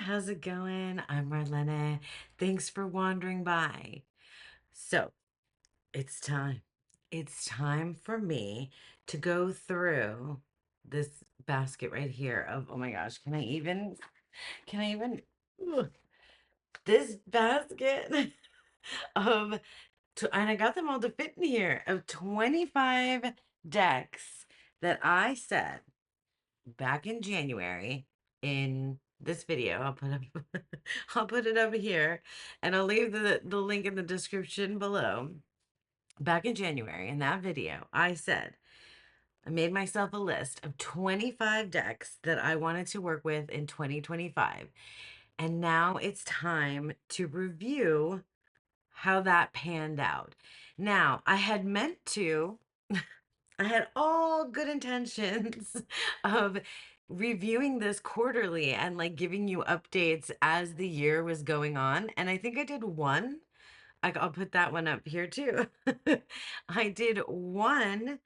how's it going? I'm Marlene. Thanks for wandering by. So, it's time. It's time for me to go through this basket right here of, oh my gosh, can I even, ugh, this basket of, and I got them all to fit in here, of 25 decks that I said back in January in this video. I'll put up I'll put it over here and I'll leave the link in the description below. Back in January in that video, I said I made myself a list of 25 decks that I wanted to work with in 2025. And now it's time to review how that panned out. Now, I had meant to I had all good intentions of reviewing this quarterly and like giving you updates as the year was going on. And I think I did one. I'll put that one up here too. I did one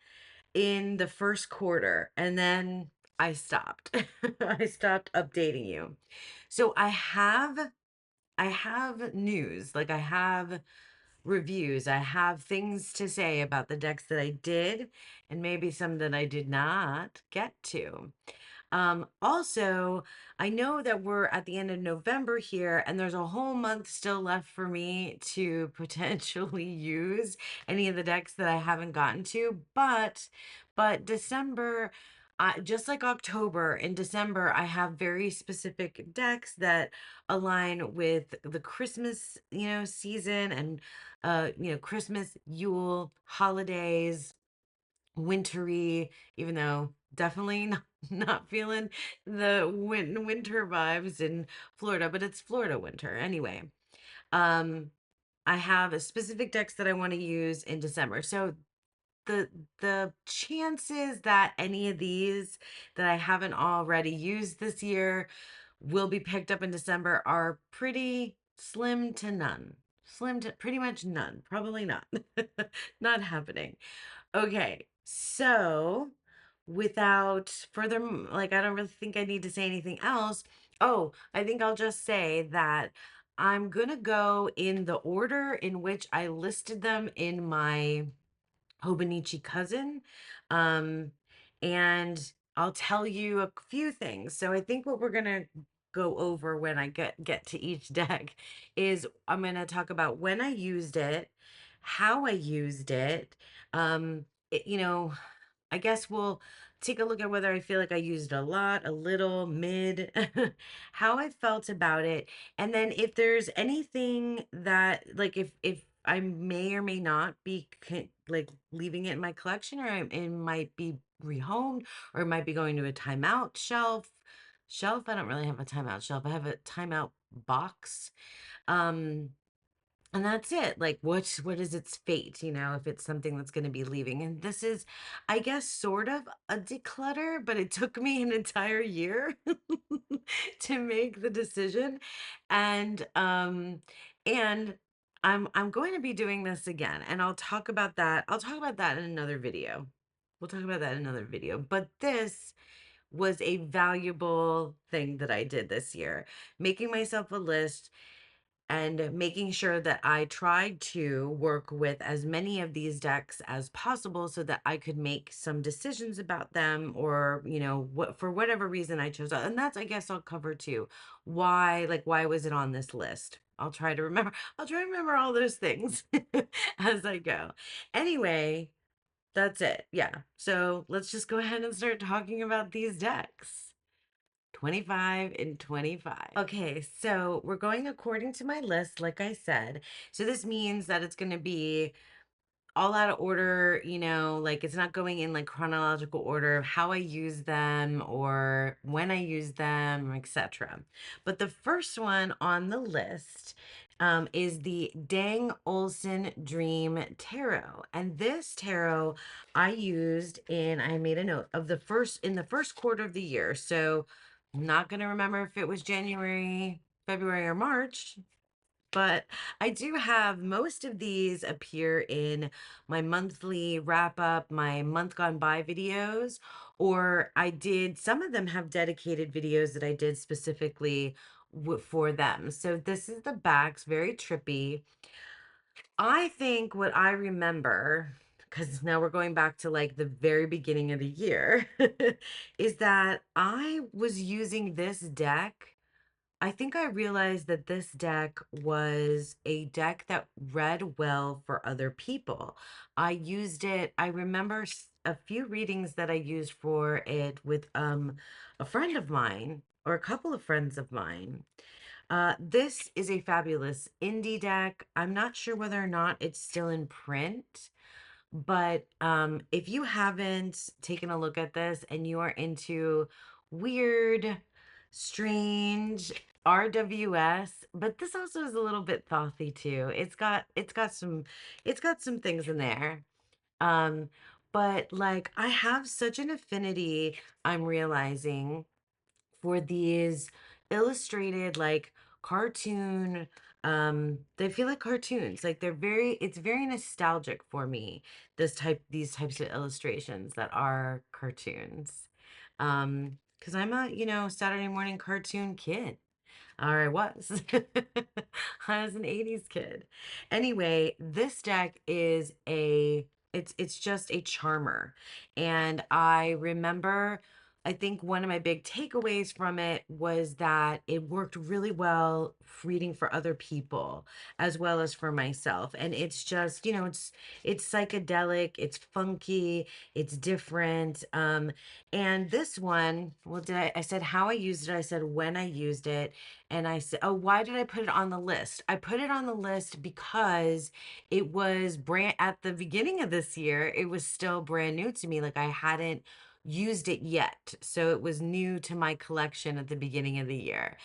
in the first quarter and then I stopped. I stopped updating you. So I have news, like I have reviews. I have things to say about the decks that I did and maybe some that I did not get to. Also, I know that we're at the end of November here, and there's a whole month still left for me to potentially use any of the decks that I haven't gotten to, but December, just like October, in December, I have very specific decks that align with the Christmas, season and Christmas, Yule, holidays, wintry, even though definitely not feeling the winter vibes in Florida, but it's Florida winter anyway. Um, I have a specific decks that I want to use in December. So the the chances that any of these that I haven't already used this year will be picked up in December are pretty slim to none. Slim to pretty much none. Probably not. Not happening. Okay, so without further, like, I don't really think I need to say anything else. Oh, I think I'll just say that I'm gonna go in the order in which I listed them in my Hobonichi cousin. Um, and I'll tell you a few things. So I think what we're gonna go over when I get to each deck is I'm gonna talk about when I used it, how I used it. It, I guess we'll take a look at whether I feel like I used a lot, a little, mid, how I felt about it, and then if there's anything that like if I may or may not be like leaving it in my collection, or it might be rehomed, or it might be going to a timeout shelf. Shelf, I don't really have a timeout shelf. I have a timeout box. Um, and that's it. Like, what is its fate, if it's something that's going to be leaving. And this is, I guess, sort of a declutter, but it took me an entire year to make the decision. And I'm going to be doing this again, and I'll talk about that. I'll talk about that in another video. We'll talk about that in another video. But this was a valuable thing that I did this year, making myself a list and making sure that I tried to work with as many of these decks as possible so that I could make some decisions about them, or, what for whatever reason I chose. And that's, I guess, I'll cover too. Why was it on this list? I'll try to remember all those things as I go. Anyway, that's it. Yeah. So let's just go ahead and start talking about these decks. 25 and 25. Okay, so we're going according to my list, like I said. So this means that it's going to be all out of order, like it's not going in like chronological order of how I use them or when I use them, etc. But the first one on the list is the Dang Olson Dream Tarot. And this tarot I made a note of in the first quarter of the year. So I'm not going to remember if it was January, February, or March. But I do have most of these appear in my monthly wrap up, my month gone by videos, or I did, some of them have dedicated videos that I did specifically for them. So this is the backs, very trippy. I think what I remember, because now we're going back to like the very beginning of the year, is that I was using this deck. I think I realized that this deck was a deck that read well for other people. I used it, I remember a few readings that I used for it with a friend of mine or a couple of friends of mine. This is a fabulous indie deck. I'm not sure whether or not it's still in print, but if you haven't taken a look at this and you are into weird, strange RWS, but this also is a little bit thothy too. It's got some things in there. Um, but like I have such an affinity, I'm realizing, for these illustrated like cartoon, they feel like cartoons, like it's very nostalgic for me, these types of illustrations that are cartoons, because I'm a, Saturday morning cartoon kid, or I was. I was an 80s kid. Anyway, this deck is it's just a charmer. And I remember, I think one of my big takeaways from it was that it worked really well reading for other people as well as for myself. And it's just, it's psychedelic, it's funky, it's different. And this one, well, I said how I used it, I said when I used it, and I said, oh, why did I put it on the list? I put it on the list because it was brand at the beginning of this year, it was still brand new to me. Like I hadn't used it yet. So it was new to my collection at the beginning of the year.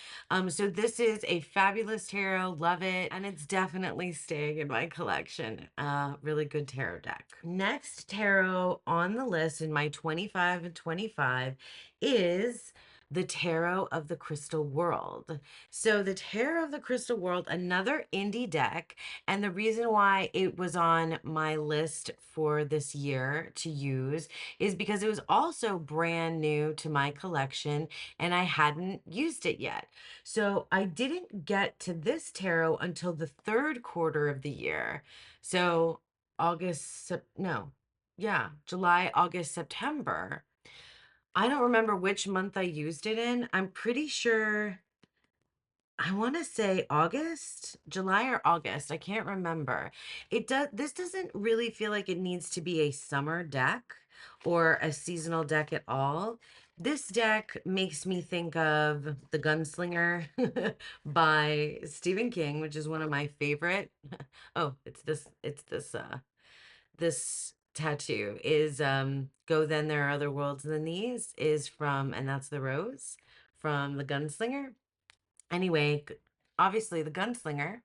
So this is a fabulous tarot, love it, and it's definitely staying in my collection. Really good tarot deck. Next tarot on the list in my 25 and 25 is the Tarot of the Crystal World. So the Tarot of the Crystal World, another indie deck, and the reason why it was on my list for this year to use is because it was also brand new to my collection and I hadn't used it yet. So I didn't get to this tarot until the third quarter of the year. So no, yeah, July, August, September. I don't remember which month I used it in. I'm pretty sure, I want to say August, July or August. I can't remember. This doesn't really feel like it needs to be a summer deck or a seasonal deck at all. This deck makes me think of The Gunslinger by Stephen King, which is one of my favorite. Oh, this tattoo is Go Then There Are Other Worlds Than These is from, and that's the rose from The Gunslinger. Anyway, obviously the Gunslinger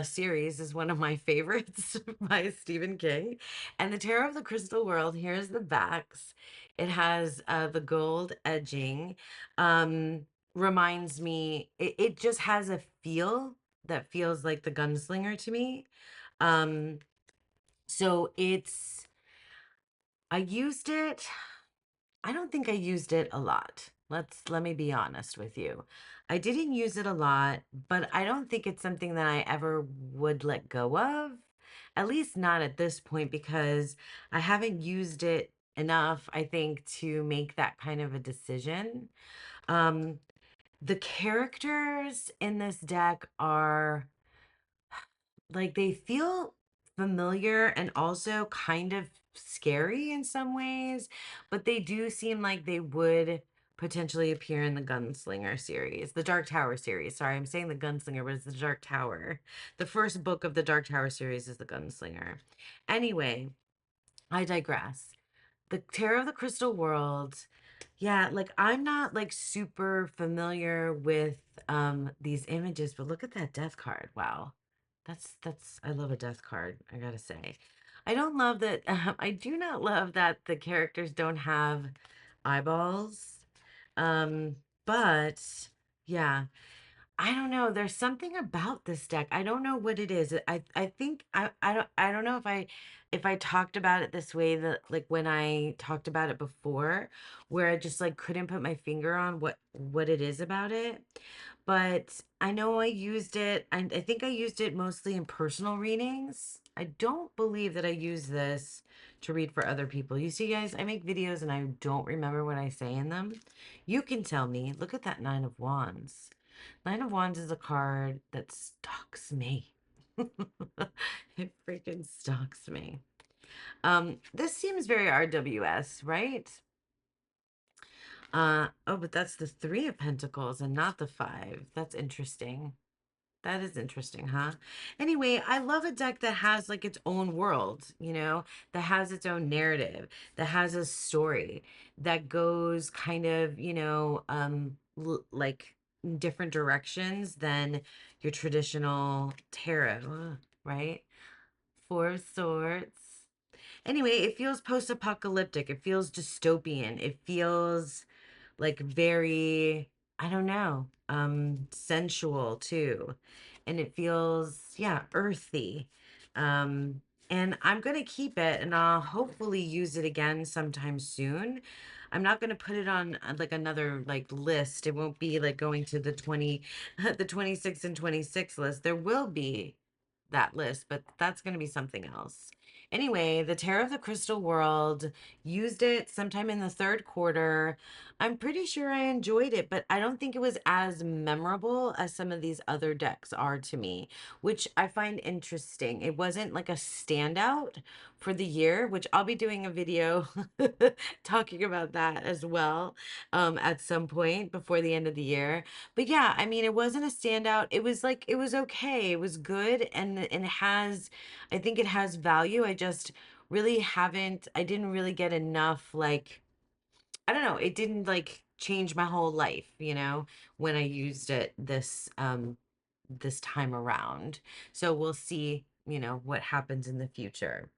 series is one of my favorites by Stephen King. And the Tarot of the Crystal World, here's the backs. It has the gold edging. Um, Reminds me, it just has a feel that feels like the Gunslinger to me. Um, so I used it. I don't think I used it a lot. Let me be honest with you. I didn't use it a lot, but I don't think it's something that I ever would let go of. At least not at this point because I haven't used it enough, I think, to make that kind of a decision. Um, the characters in this deck are like they feel familiar and also kind of scary in some ways, but they do seem like they would potentially appear in the Gunslinger series, the Dark Tower series. Sorry, I'm saying the Gunslinger, but it's the Dark Tower. The first book of the Dark Tower series is the Gunslinger. Anyway, I digress. The Tarot of the Crystal World. Yeah, like I'm not like super familiar with these images, but look at that death card. Wow. That's I love a death card, I gotta say. I don't love that I do not love that the characters don't have eyeballs. Um, but yeah. I don't know. There's something about this deck. I don't know what it is. I think I don't know if I talked about it this way that like when I talked about it before, where I just like couldn't put my finger on what it is about it. But I know I used it. I think I used it mostly in personal readings. I don't believe that I use this to read for other people. You see, guys, I make videos and I don't remember what I say in them. You can tell me. Look at that Nine of Wands. Nine of Wands is a card that stalks me. It freaking stalks me. This seems very RWS, right? Oh, but that's the Three of Pentacles and not the Five. That's interesting. That is interesting, huh? Anyway, I love a deck that has like its own world, that has its own narrative, that has a story that goes kind of, like in different directions than your traditional tarot, right? Four of Swords. Anyway, it feels post-apocalyptic. It feels dystopian. It feels like very, I don't know, sensual too. And it feels, yeah, earthy. Um and I'm going to keep it and I'll hopefully use it again sometime soon. I'm not going to put it on like another like list. It won't be like going to the 20 the 26 and 26 list. There will be that list, but that's going to be something else. Anyway, the Tarot of the Crystal World, used it sometime in the third quarter. I'm pretty sure I enjoyed it, but I don't think it was as memorable as some of these other decks are to me, which I find interesting. It wasn't like a standout for the year, which I'll be doing a video talking about that as well at some point before the end of the year. But yeah, I mean, it wasn't a standout. It was like it was okay. It was good, and it has, I think it has value. I just really haven't. I didn't really get enough like I don't know. It didn't like change my whole life, when I used it this time around. So we'll see, what happens in the future.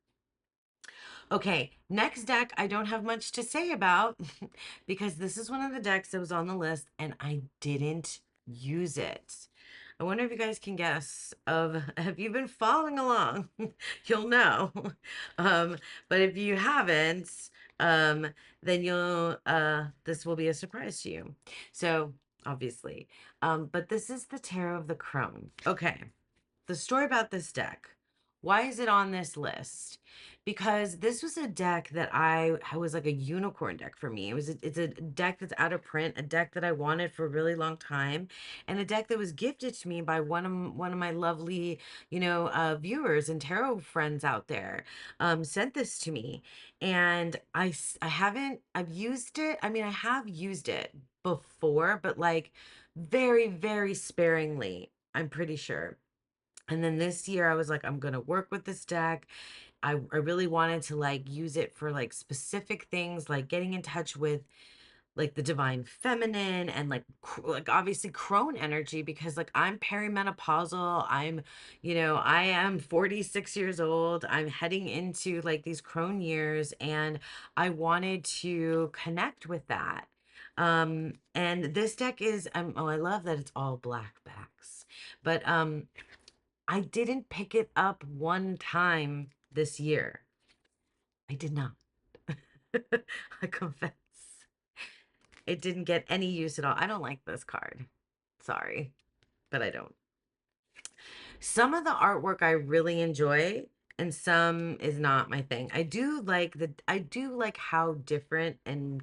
Okay, next deck I don't have much to say about because this is one of the decks that was on the list and I didn't use it. I wonder if you guys can guess of if you've been following along, you'll know. Um, but if you haven't, um, then you'll this will be a surprise to you. So obviously. But this is the Tarot of the Crone. Okay, the story about this deck. Why is it on this list? Because this was a deck that I was like a unicorn deck for me. It's a deck that's out of print, a deck that I wanted for a really long time, and a deck that was gifted to me by one of my lovely, viewers and tarot friends out there. Sent this to me, and I haven't I've used it. I mean, I have used it before, but like very, very sparingly. I'm pretty sure. And then this year I was like, I'm gonna work with this deck. I really wanted to like use it for like specific things, like getting in touch with like the divine feminine and like obviously crone energy because like I'm perimenopausal. I am 46 years old. I'm heading into like these crone years and I wanted to connect with that. And this deck is oh, I love that it's all black backs. But I didn't pick it up one time this year. I did not. I confess. It didn't get any use at all. I don't like this card. Sorry, but I don't. Some of the artwork I really enjoy and some is not my thing. I do like how different and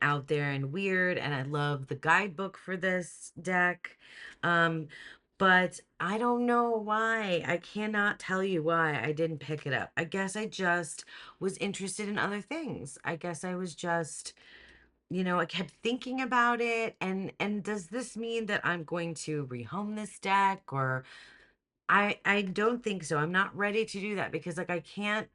out there and weird and I love the guidebook for this deck. Um but I don't know why. I cannot tell you why I didn't pick it up. I guess I just was interested in other things. I guess I was just I kept thinking about it and does this mean that I'm going to rehome this deck or I don't think so. I'm not ready to do that because like I can't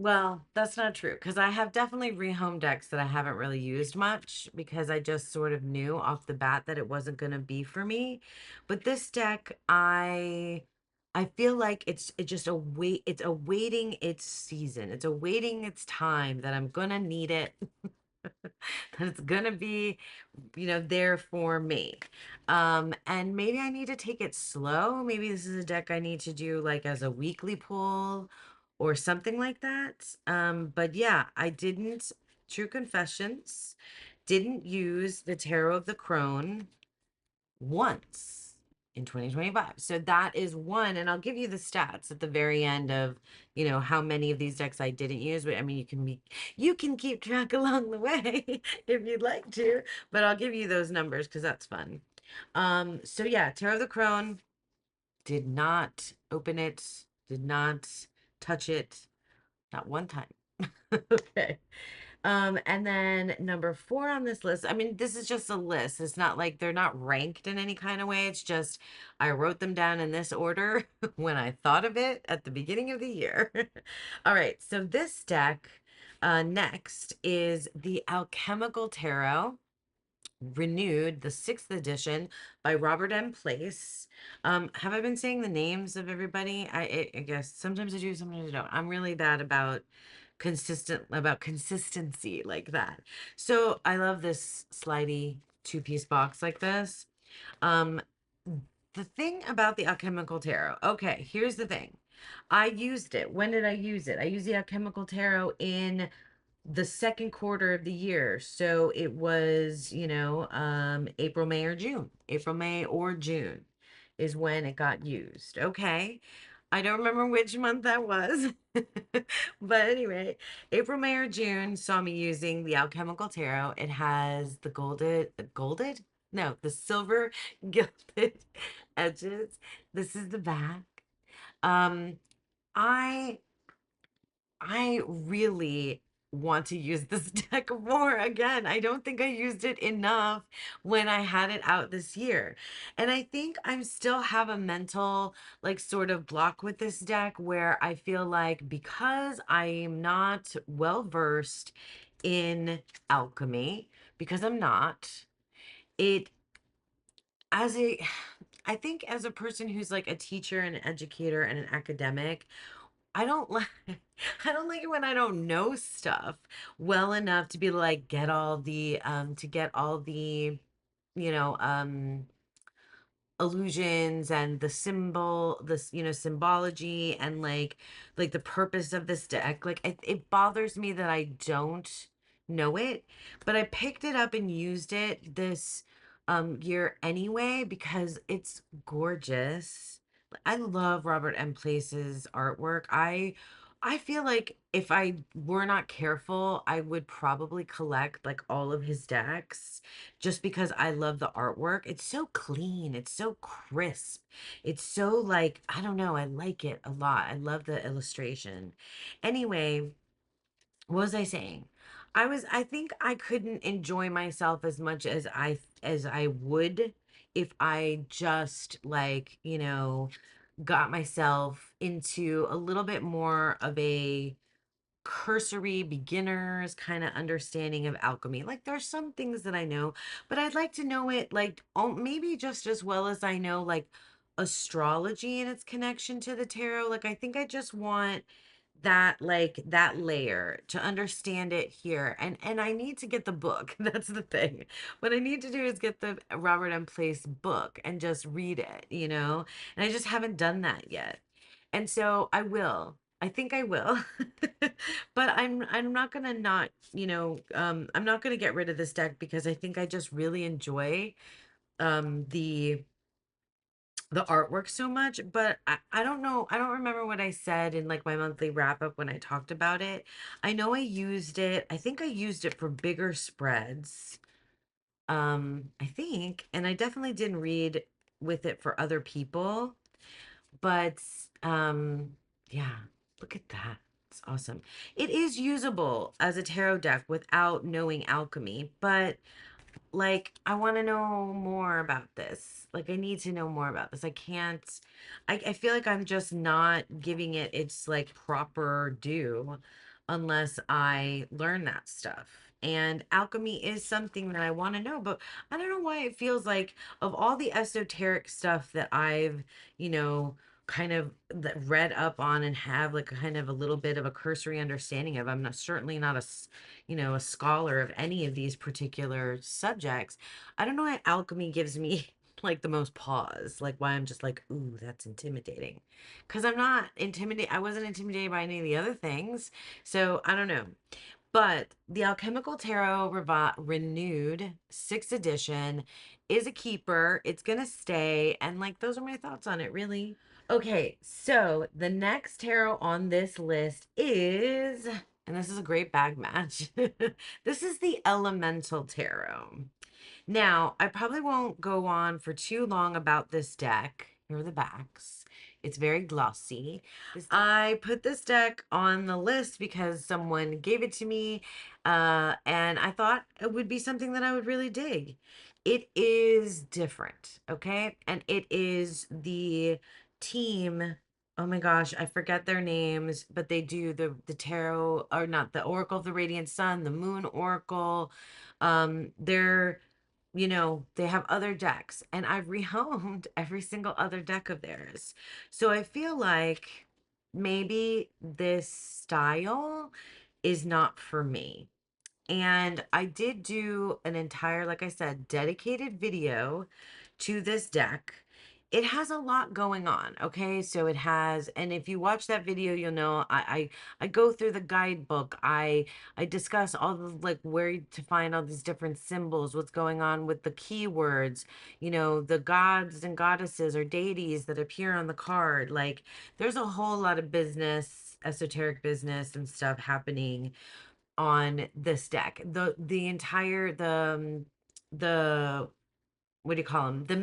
well, that's not true because I have definitely rehome decks that I haven't really used much because I just sort of knew off the bat that it wasn't going to be for me. But this deck I feel like it's awaiting its season. It's awaiting its time that I'm going to need it that it's gonna be, there for me. And maybe I need to take it slow. Maybe this is a deck I need to do like as a weekly pull or something like that. But yeah, I didn't, true confessions, didn't use the Tarot of the Crone once in 2025. So that is one, and I'll give you the stats at the very end of, how many of these decks I didn't use. But I mean, you can keep track along the way if you'd like to, but I'll give you those numbers because that's fun. So yeah, Tarot of the Crone, did not open it, did not touch it, not one time. Okay. And then number 4 on this list, I mean, this is just a list. It's not like they're not ranked in any kind of way. It's just I wrote them down in this order when I thought of it at the beginning of the year. All right, so this deck next is the Alchemical Tarot, renewed, the 6th edition by Robert M. Place. Have I been saying the names of everybody? I guess sometimes I do, sometimes I don't. I'm really bad about consistency like that. So I love this slidey two-piece box like this. Um, the thing about the Alchemical Tarot, okay, here's the thing. I used it. When did I use it? I used the Alchemical Tarot in the second quarter of the year. So it was, April, May, or June. April, May, or June is when it got used. Okay. I don't remember which month that was. But anyway, April, May, or June saw me using the Alchemical Tarot. It has the golded? No, the silver gilded edges. This is the back. Um, I I really want to use this deck more again. I don't think I used it enough when I had it out this year. And I think I still have a mental, like, sort of block with this deck where I feel like because I am not well versed in alchemy, because I'm not, it, as a, I think as a person who's like a teacher and an educator and an academic, I don't like I don't like it when I don't know stuff well enough to be like get all the you know um illusions and the symbology and like the purpose of this deck. Like it bothers me that I don't know it, but I picked it up and used it this year anyway because it's gorgeous. I love Robert M. Place's artwork. I feel like if I were not careful, I would probably collect like all of his decks just because I love the artwork. It's so clean, it's so crisp. It's so like, I don't know, I like it a lot. I love the illustration. Anyway, what was I saying? I think I couldn't enjoy myself as much as I would if I just like, got myself into a little bit more of a cursory beginners kind of understanding of alchemy. Like there's some things that I know, but I'd like to know it like maybe just as well as I know like astrology and its connection to the tarot. Like I think I just want that layer to understand it here, and I need to get the book. That's the thing. What I need to do is get the Robert M. Place book and just read it, and I just haven't done that yet. And so I will. I think I will. But I'm not gonna not, I'm not gonna get rid of this deck because I think I just really enjoy the artwork so much. But I don't know. I don't remember what I said in like my monthly wrap up when I talked about it. I know I used it. I think I used it for bigger spreads. I think, and I definitely didn't read with it for other people. But yeah, look at that. It's awesome. It is usable as a tarot deck without knowing alchemy, but like I want to know more about this. Like I need to know more about this. I can't I feel like I'm just not giving it its like proper due unless I learn that stuff. And alchemy is something that I want to know, but I don't know why it feels like of all the esoteric stuff that I've, you know, kind of read up on and have like a kind of a little bit of a cursory understanding of. I'm not certainly not a scholar of any of these particular subjects. I don't know why alchemy gives me like the most pause, like why I'm just like, ooh, that's intimidating. Because I'm not intimidated. I wasn't intimidated by any of the other things. So I don't know. But the Alchemical Tarot Renewed 6th edition is a keeper. It's going to stay. And like, those are my thoughts on it, really. Okay, so the next tarot on this list is, and this is a great bag match. This is the Elemental Tarot. Now, I probably won't go on for too long about this deck. Here are the backs. It's very glossy. I put this deck on the list because someone gave it to me, and I thought it would be something that I would really dig. It is different, okay? And it is the team. Oh my gosh, I forget their names, but they do the tarot, or not, the Oracle of the Radiant Sun, the Moon Oracle. They're, they have other decks, and I've rehomed every single other deck of theirs. So I feel like maybe this style is not for me. And I did do an entire, like I said, dedicated video to this deck. It has a lot going on, okay? So it has, and if you watch that video, you'll know I go through the guidebook. I discuss all the like where to find all these different symbols, what's going on with the keywords, the gods and goddesses or deities that appear on the card. Like there's a whole lot of business, esoteric business and stuff happening on this deck. The entire the what do you call them? The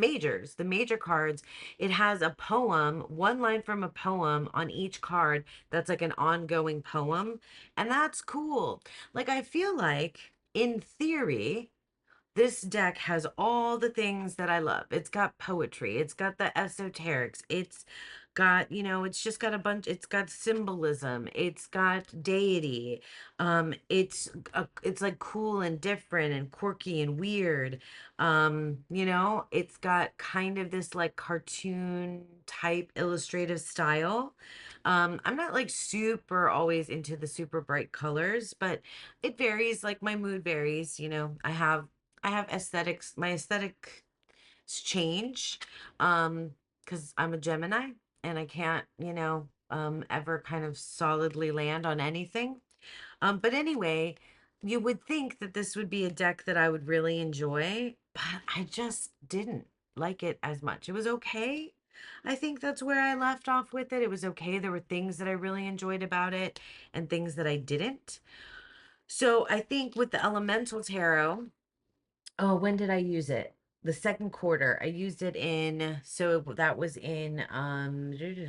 major cards. It has a poem, one line from a poem on each card that's like an ongoing poem, and that's cool. Like I feel like in theory this deck has all the things that I love. It's got poetry, it's got the esoterics, it's got, it's just got a bunch, it's got symbolism, it's got deity. It's like cool and different and quirky and weird. It's got kind of this like cartoon type illustrative style. I'm not like super always into the super bright colors, but it varies, like my mood varies, I have aesthetics. My aesthetics change, because I'm a Gemini and I can't, ever kind of solidly land on anything. But anyway, you would think that this would be a deck that I would really enjoy, but I just didn't like it as much. It was okay. I think that's where I left off with it. It was okay. There were things that I really enjoyed about it and things that I didn't. So I think with the Elemental Tarot, oh, when did I use it? The second quarter. I used it in, so that was in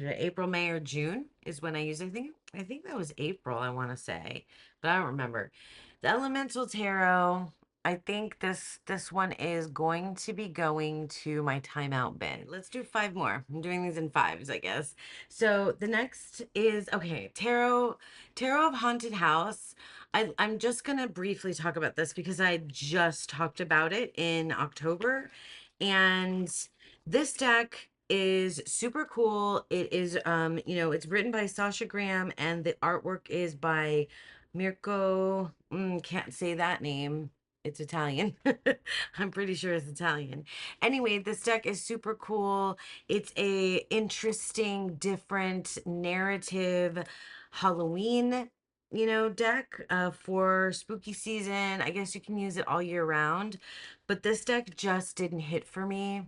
April, May, or June is when I used it. I think that was April, I want to say, but I don't remember. The Elemental Tarot, I think this one is going to be going to my timeout bin. Let's do five more. I'm doing these in fives, I guess. So the next is, okay, Tarot of Haunted House. I'm just gonna briefly talk about this because I just talked about it in October, and this deck is super cool. It is, it's written by Sasha Graham, and the artwork is by Mirko. Can't say that name. It's Italian. I'm pretty sure it's Italian. Anyway, this deck is super cool. It's a interesting, different narrative Halloween deck for spooky season. I guess you can use it all year round, but this deck just didn't hit for me.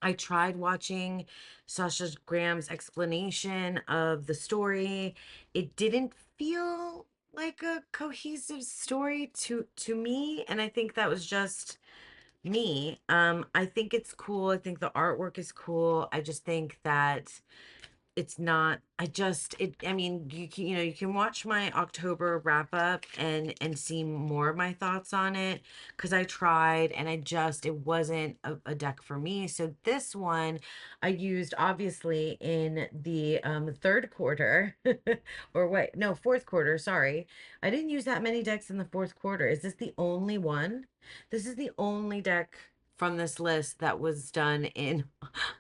I tried watching Sasha Graham's explanation of the story. It didn't feel like a cohesive story to me, and I think that was just me. I think it's cool. I think the artwork is cool. I just think that it's not, I mean, you can watch my October wrap up and see more of my thoughts on it, because I tried and it wasn't a deck for me. So this one I used obviously in the third quarter, or wait, no, fourth quarter, sorry. I didn't use that many decks in the fourth quarter. Is this the only one? This is the only deck from this list that was done in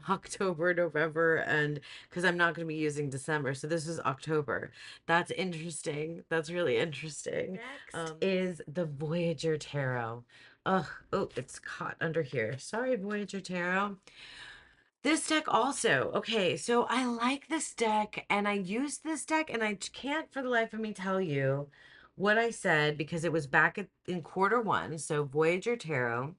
October, November, and because I'm not going to be using December. So this is October. That's interesting. That's really interesting. Next is the Voyager Tarot. Ugh, oh, it's caught under here. Sorry, Voyager Tarot. This deck also. Okay, so I like this deck and I used this deck and I can't for the life of me tell you what I said because it was back in quarter one. So Voyager Tarot.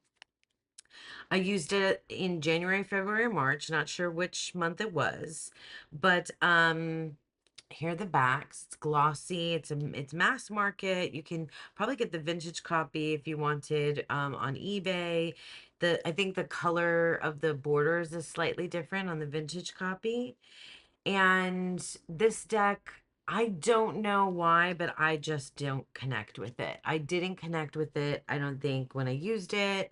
I used it in January, February, March, not sure which month it was, but here are the backs. It's glossy. It's mass market. You can probably get the vintage copy if you wanted on eBay. I think the color of the borders is slightly different on the vintage copy. And this deck, I don't know why, but I just don't connect with it. I didn't connect with it, I don't think, when I used it.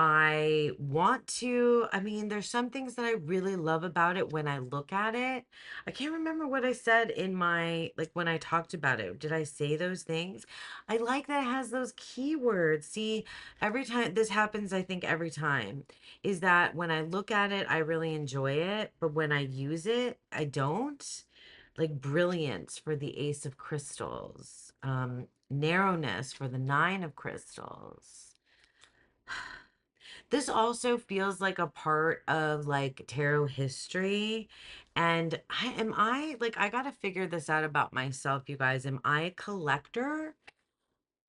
I want to, I mean, there's some things that I really love about it when I look at it. I can't remember what I said in my, like when I talked about it. Did I say those things? I like that it has those keywords. See, every time this happens, I think every time is that when I look at it, I really enjoy it. But when I use it, I don't. Like brilliance for the Ace of Crystals, narrowness for the Nine of Crystals. This also feels like a part of like tarot history. And I like I gotta figure this out about myself, you guys. Am I a collector?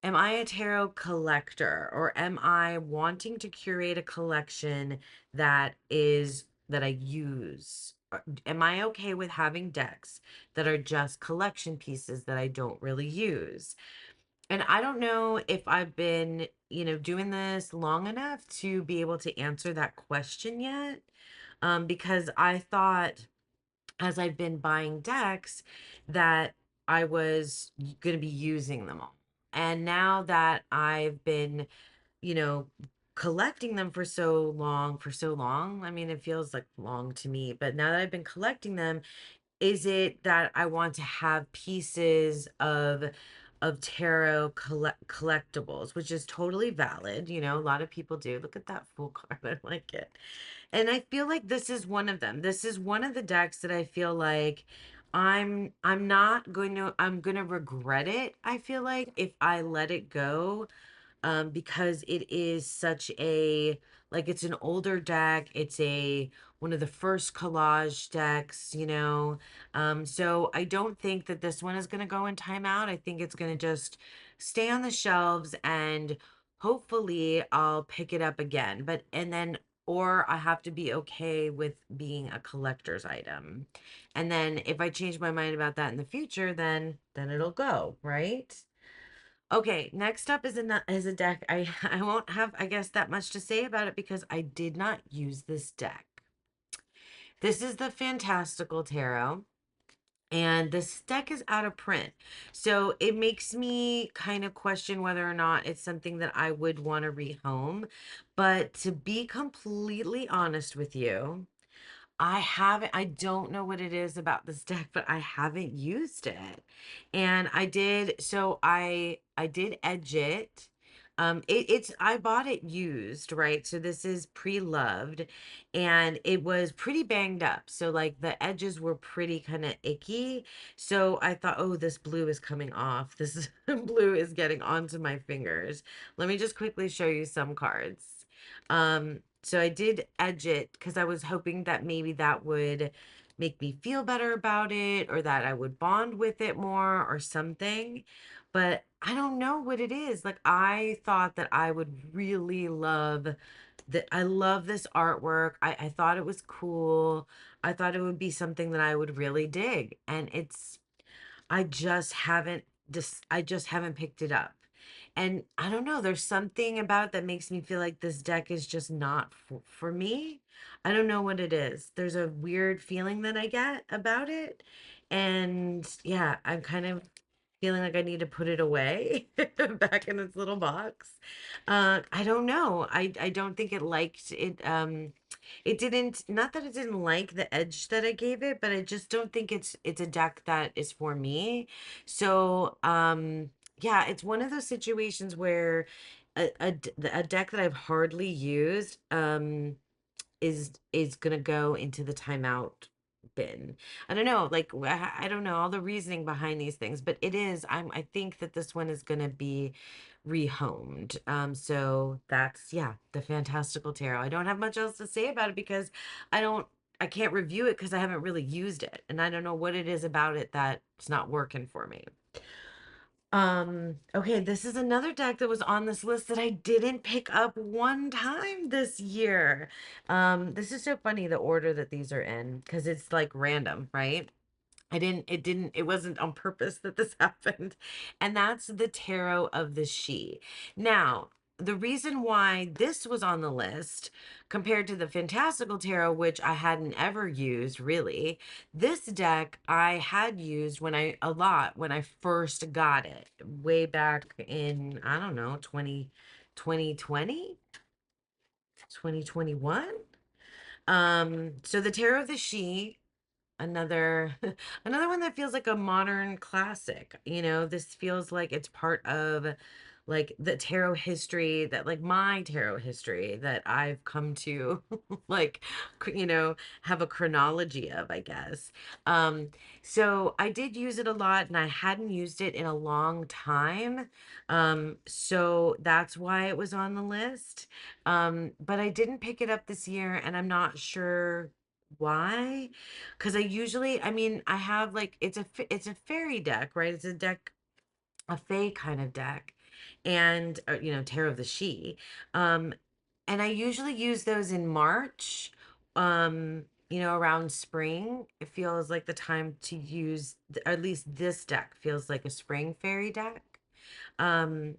Am I a tarot collector? Or am I wanting to curate a collection that I use? Am I okay with having decks that are just collection pieces that I don't really use? And I don't know if I've been, doing this long enough to be able to answer that question yet. Because I thought as I've been buying decks that I was going to be using them all. And now that I've been, you know, collecting them for so long, I mean, it feels like long to me, but now that I've been collecting them, is it that I want to have pieces of tarot collectibles, which is totally valid. A lot of people do. Look at that full card. I like it. And I feel like this is one of them. This is one of the decks that I feel like I'm going to regret it. I feel like if I let it go, because it is such a like it's an older deck. It's a one of the first collage decks, so I don't think that this one is going to go in timeout. I think it's going to just stay on the shelves and hopefully I'll pick it up again. But and then or I have to be okay with being a collector's item. And then if I change my mind about that in the future, then it'll go, right? Okay, next up is a deck. I won't have, I guess, that much to say about it because I did not use this deck. This is the Fantastical Tarot, and this deck is out of print. So it makes me kind of question whether or not it's something that I would want to rehome. But to be completely honest with you, I don't know what it is about this deck, but I haven't used it. And I did edge it. I bought it used, right? So this is pre-loved and it was pretty banged up. So like the edges were pretty kind of icky. So I thought, oh, this blue is coming off. Blue is getting onto my fingers. Let me just quickly show you some cards. So I did edge it because I was hoping that maybe that would make me feel better about it or that I would bond with it more or something. But I don't know what it is. Like I thought that I would really love that. I love this artwork. I thought it was cool. I thought it would be something that I would really dig. And I just haven't picked it up. And I don't know, there's something about it that makes me feel like this deck is just not for me. I don't know what it is. There's a weird feeling that I get about it. And yeah, I'm kind of feeling like I need to put it away back in its little box. I don't know. I don't think it liked it. It didn't, not that it didn't like the edge that I gave it, but I just don't think it's a deck that is for me. So, yeah, it's one of those situations where a deck that I've hardly used, is gonna go into the timeout bin. I don't know, like I don't know all the reasoning behind these things, but it is. I think that this one is gonna be rehomed. So that's, yeah, the Fantastical Tarot. I don't have much else to say about it because I don't. I can't review it because I haven't really used it, and I don't know what it is about it that's not working for me. Okay, this is another deck that was on this list that I didn't pick up one time this year. This is so funny, the order that these are in, because it's like random, right? It wasn't on purpose that this happened. And that's the Tarot of the She. Now, the reason why this was on the list compared to the Fantastical Tarot, which I hadn't ever used really, this deck I had used a lot when I first got it, way back in, I don't know, 2020, 2021. So the Tarot of the She, another another one that feels like a modern classic. This feels like it's part of like the tarot history, that like my tarot history that I've come to like have a chronology of, I guess. So I did use it a lot, and I hadn't used it in a long time. So that's why it was on the list. But I didn't pick it up this year, and I'm not sure why. Because I mean, I have like it's a fairy deck, right? It's a deck, a fae kind of deck, and Tarot of the She. Um, and I usually use those in March. Around spring, it feels like the time to use, or at least this deck feels like a spring fairy deck. Um,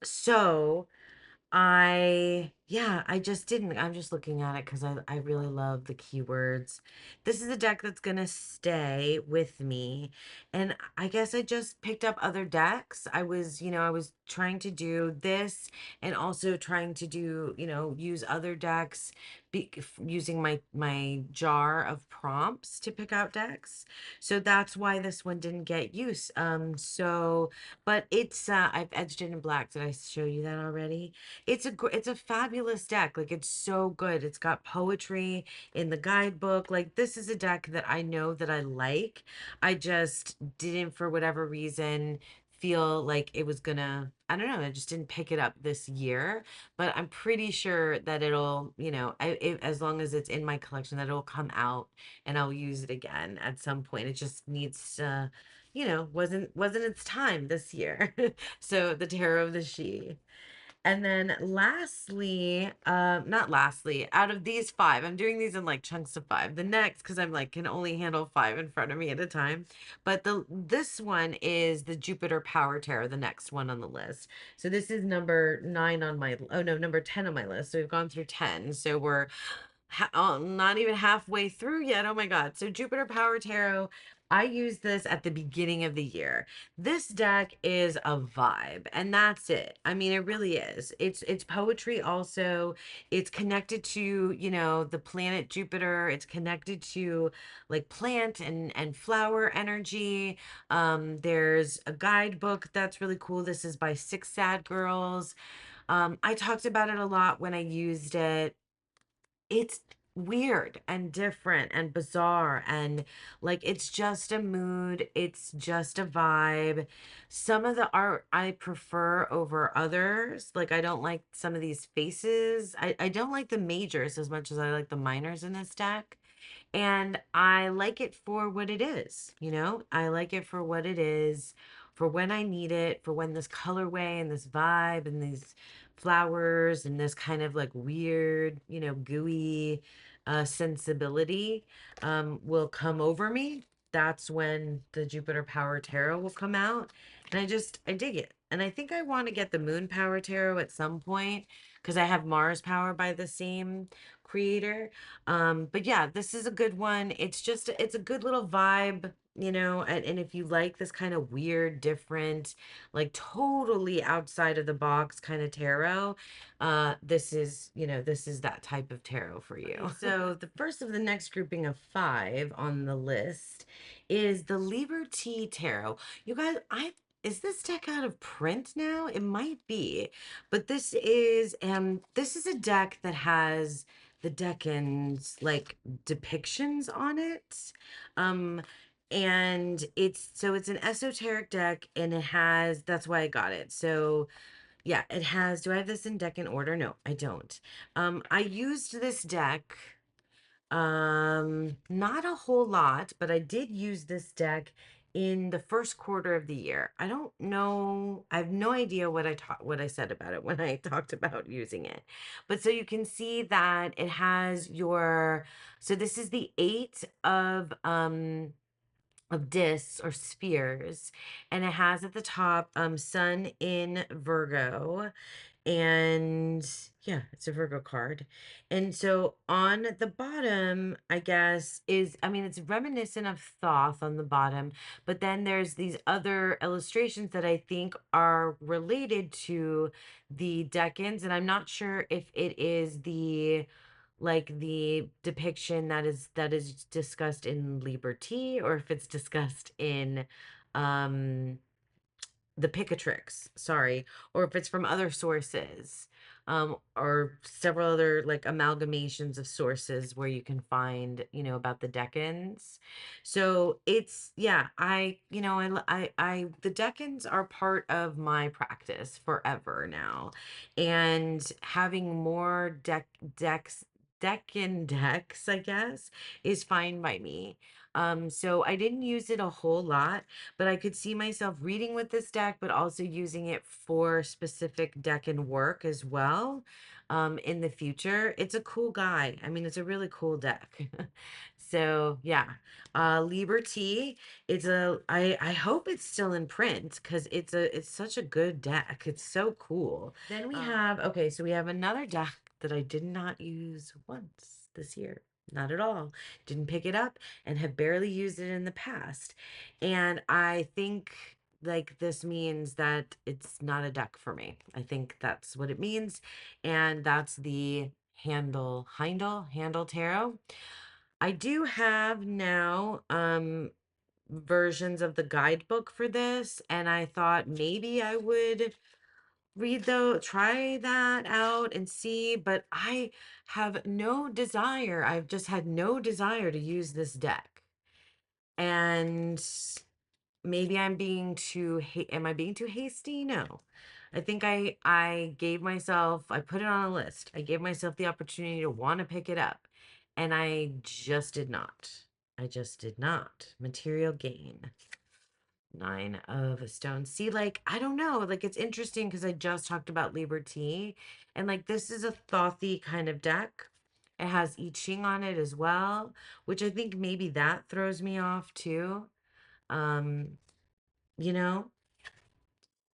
so I just didn't. I'm just looking at it because I really love the keywords. This is a deck that's gonna stay with me. And I guess I just picked up other decks. I was trying to do this and also trying to do, use other decks, using my jar of prompts to pick out decks. So that's why this one didn't get use. But I've edged it in black. Did I show you that already? It's a fabulous deck. Like, it's so good. It's got poetry in the guidebook. Like, this is a deck that I know that I like. I just didn't, for whatever reason, feel like it was gonna, I don't know, I just didn't pick it up this year. But I'm pretty sure that it'll, as long as it's in my collection, that it'll come out and I'll use it again at some point. It just needs wasn't its time this year. So the Tarot of the She. And then lastly, not lastly, out of these five, I'm doing these in like chunks of five. The next, because I'm like, can only handle five in front of me at a time. But this one is the Jupiter Power Tarot, the next one on the list. So this is number 9 on my, oh no, number 10 on my list. So we've gone through 10. So we're not even halfway through yet. Oh my God. So Jupiter Power Tarot, I used this at the beginning of the year. This deck is a vibe, and that's it. I mean, it really is. It's poetry also. It's connected to, the planet Jupiter. It's connected to like plant and flower energy. There's a guidebook that's really cool. This is by Six Sad Girls. I talked about it a lot when I used it. It's weird and different and bizarre, and like it's just a mood, it's just a vibe. Some of the art I prefer over others. Like, I don't like some of these faces. I don't like the majors as much as I like the minors in this deck. And I like it for what it is, I like it for what it is, for when I need it, for when this colorway and this vibe and these flowers and this kind of like weird, gooey sensibility will come over me. That's when the Jupiter Power Tarot will come out. And I dig it. And I think I want to get the Moon Power Tarot at some point because I have Mars Power by the same creator. But yeah, this is a good one. It's a good little vibe, and if you like this kind of weird, different, like totally outside of the box kind of tarot, this is that type of tarot for you. Okay, so the first of the next grouping of 5 on the list is the Liberty Tarot. You guys, is this deck out of print now? It might be, but this is a deck that has the Deccan's like depictions on it. Um, and it's an esoteric deck, and it has, that's why I got it. So yeah, it has, do I have this in deck in order? No, I don't. I used this deck not a whole lot, but I did use this deck in the first quarter of the year. I don't know, I have no idea what I said about it when I talked about using it. But so you can see that it has your, so this is the 8 of discs or spheres, and it has at the top Sun in Virgo, and yeah, it's a Virgo card. And so on the bottom, I guess, is, I mean, it's reminiscent of Thoth on the bottom, but then there's these other illustrations that I think are related to the Decans, and I'm not sure if it is the like the depiction that is discussed in Liberty, or if it's discussed in um the Picatrix, sorry, or if it's from other sources, or several other like amalgamations of sources where you can find, about the Decans. So it's, yeah, the Decans are part of my practice forever now, and having more Decan decks, I guess, is fine by me. So I didn't use it a whole lot, but I could see myself reading with this deck, but also using it for specific deck and work as well, in the future. It's a cool guy. I mean, it's a really cool deck. So yeah, Liberty. I hope it's still in print because it's such a good deck. It's so cool. Then we have, okay, so we have another deck that I did not use once this year. Not at all. Didn't pick it up and have barely used it in the past. And I think like this means that it's not a deck for me. I think that's what it means. And that's the Handle Tarot. I do have now versions of the guidebook for this, and I thought maybe I would try that out and see, but I have no desire. I've just had no desire to use this deck. And maybe I'm being too am I being too hasty? No. I think I gave myself, I put it on a list. I gave myself the opportunity to want to pick it up, and I just did not. I just did not. Material gain. 9 of stones. See, like, I don't know. Like, it's interesting because I just talked about Liberty, and like, this is a thothy kind of deck. It has I Ching on it as well, which I think maybe that throws me off too. Um, you know,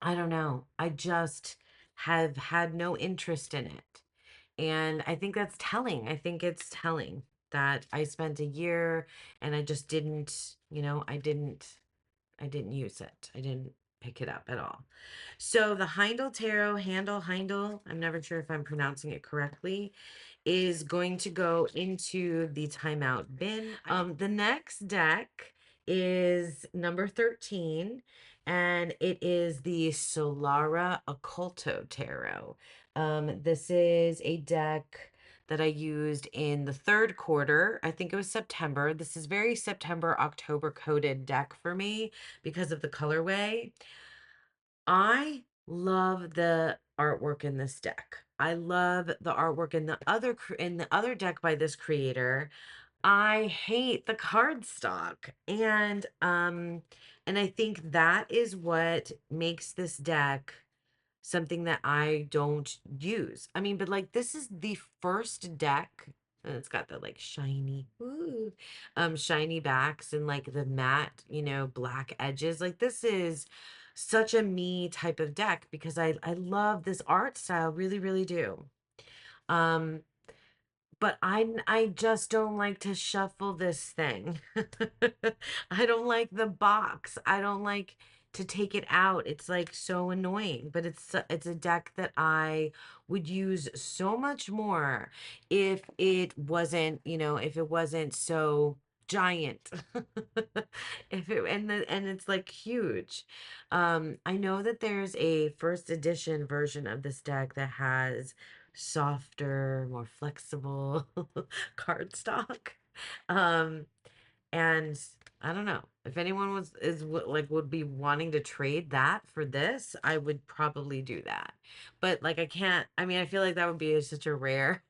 I don't know. I just have had no interest in it. And I think that's telling. I think it's telling that I spent a year and I just didn't, I didn't use it. I didn't pick it up at all. So the Heindel Tarot, Heindel, I'm never sure if I'm pronouncing it correctly, is going to go into the timeout bin. The next deck is number 13, and it is the Solara Occulto Tarot. This is a deck that I used in the third quarter. I think it was September. This is very September, October coded deck for me because of the colorway. I love the artwork in this deck. I love the artwork in the other deck by this creator. I hate the cardstock. And I think that is what makes this deck something that I don't use. I mean, but like this is the first deck, and it's got the like shiny, shiny backs and like the matte, black edges. Like this is such a me type of deck because I love this art style, really, really do. Um, but I just don't like to shuffle this thing. I don't like the box. I don't like to take it out. It's like so annoying, but it's a deck that I would use so much more if it wasn't, if it wasn't so giant. If it and it's like huge. I know that there's a first edition version of this deck that has softer, more flexible cardstock. Um, and I don't know if anyone like would be wanting to trade that for this, I would probably do that. But like I can't, I mean, I feel like that would be such a rare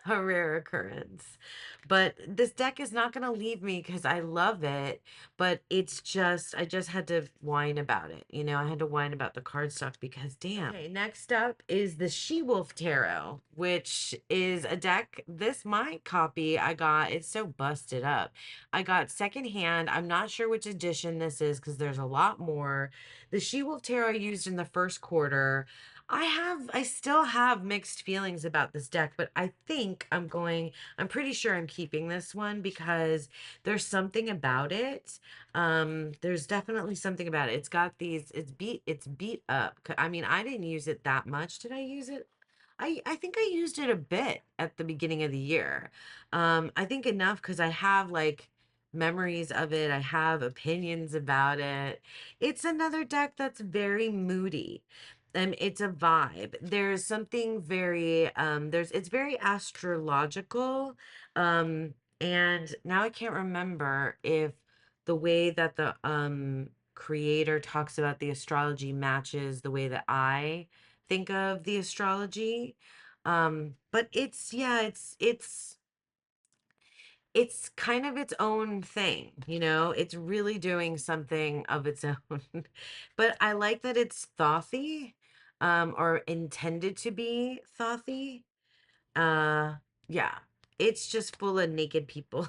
a rare occurrence. But this deck is not going to leave me because I love it. But it's just, I just had to whine about it. You know, I had to whine about the cardstock because damn. Okay, next up is the She-Wolf Tarot, which is a deck. This, my copy I got, it's so busted up. I got secondhand. I'm not sure which edition this is because there's a lot more. The She-Wolf Tarot I used in the first quarter. I still have mixed feelings about this deck, but I'm pretty sure I'm keeping this one because there's something about it. There's definitely something about it. It's got these, it's beat up. I mean, I didn't use it that much. Did I use it? I think I used it a bit at the beginning of the year. I think enough because I have like memories of it. I have opinions about it. It's another deck that's very moody. It's a vibe. There's something very it's very astrological. And now I can't remember if the way that the creator talks about the astrology matches the way that I think of the astrology. But it's yeah, it's kind of its own thing, you know? It's really doing something of its own. But I like that it's thothy, or intended to be thothy. Uh, yeah, it's just full of naked people.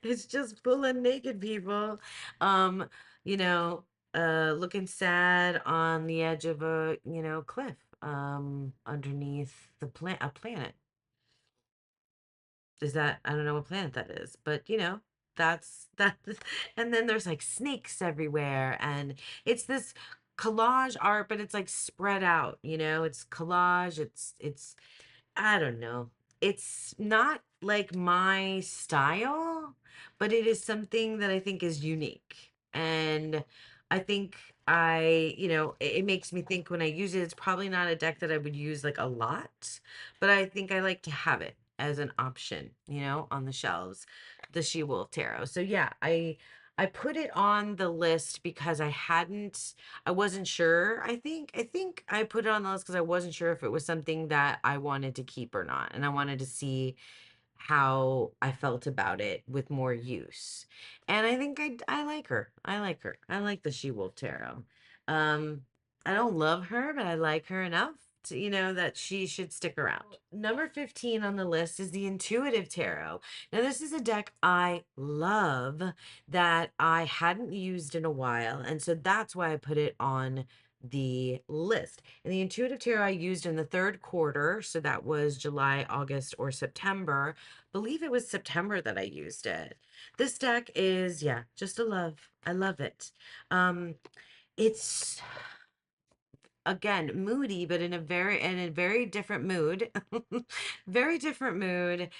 It's just full of naked people. Um, you know, looking sad on the edge of a, cliff, underneath a planet. Is that I don't know what planet that is, but that's and then there's like snakes everywhere and it's this collage art, but it's like spread out, it's collage, it's I don't know. It's not like my style, but it is something that I think is unique. And I think it makes me think when I use it, it's probably not a deck that I would use like a lot, but I think I like to have it as an option, on the shelves, the She-Wolf Tarot. So yeah, I put it on the list because I wasn't sure. I think I put it on the list because I wasn't sure if it was something that I wanted to keep or not. And I wanted to see how I felt about it with more use. And I think I like her. I like her. I like the She-Wolf Tarot. Um, I don't love her, but I like her enough to, that she should stick around. Number 15 on the list is the Intuitive Tarot. Now, this is a deck I love that I hadn't used in a while. And so that's why I put it on the list. And the Intuitive Tarot I used in the third quarter. So that was July, August, or September. Believe it was September that I used it. This deck is, yeah, just a love. I love it. It's again moody, but in a very different mood. Very different mood.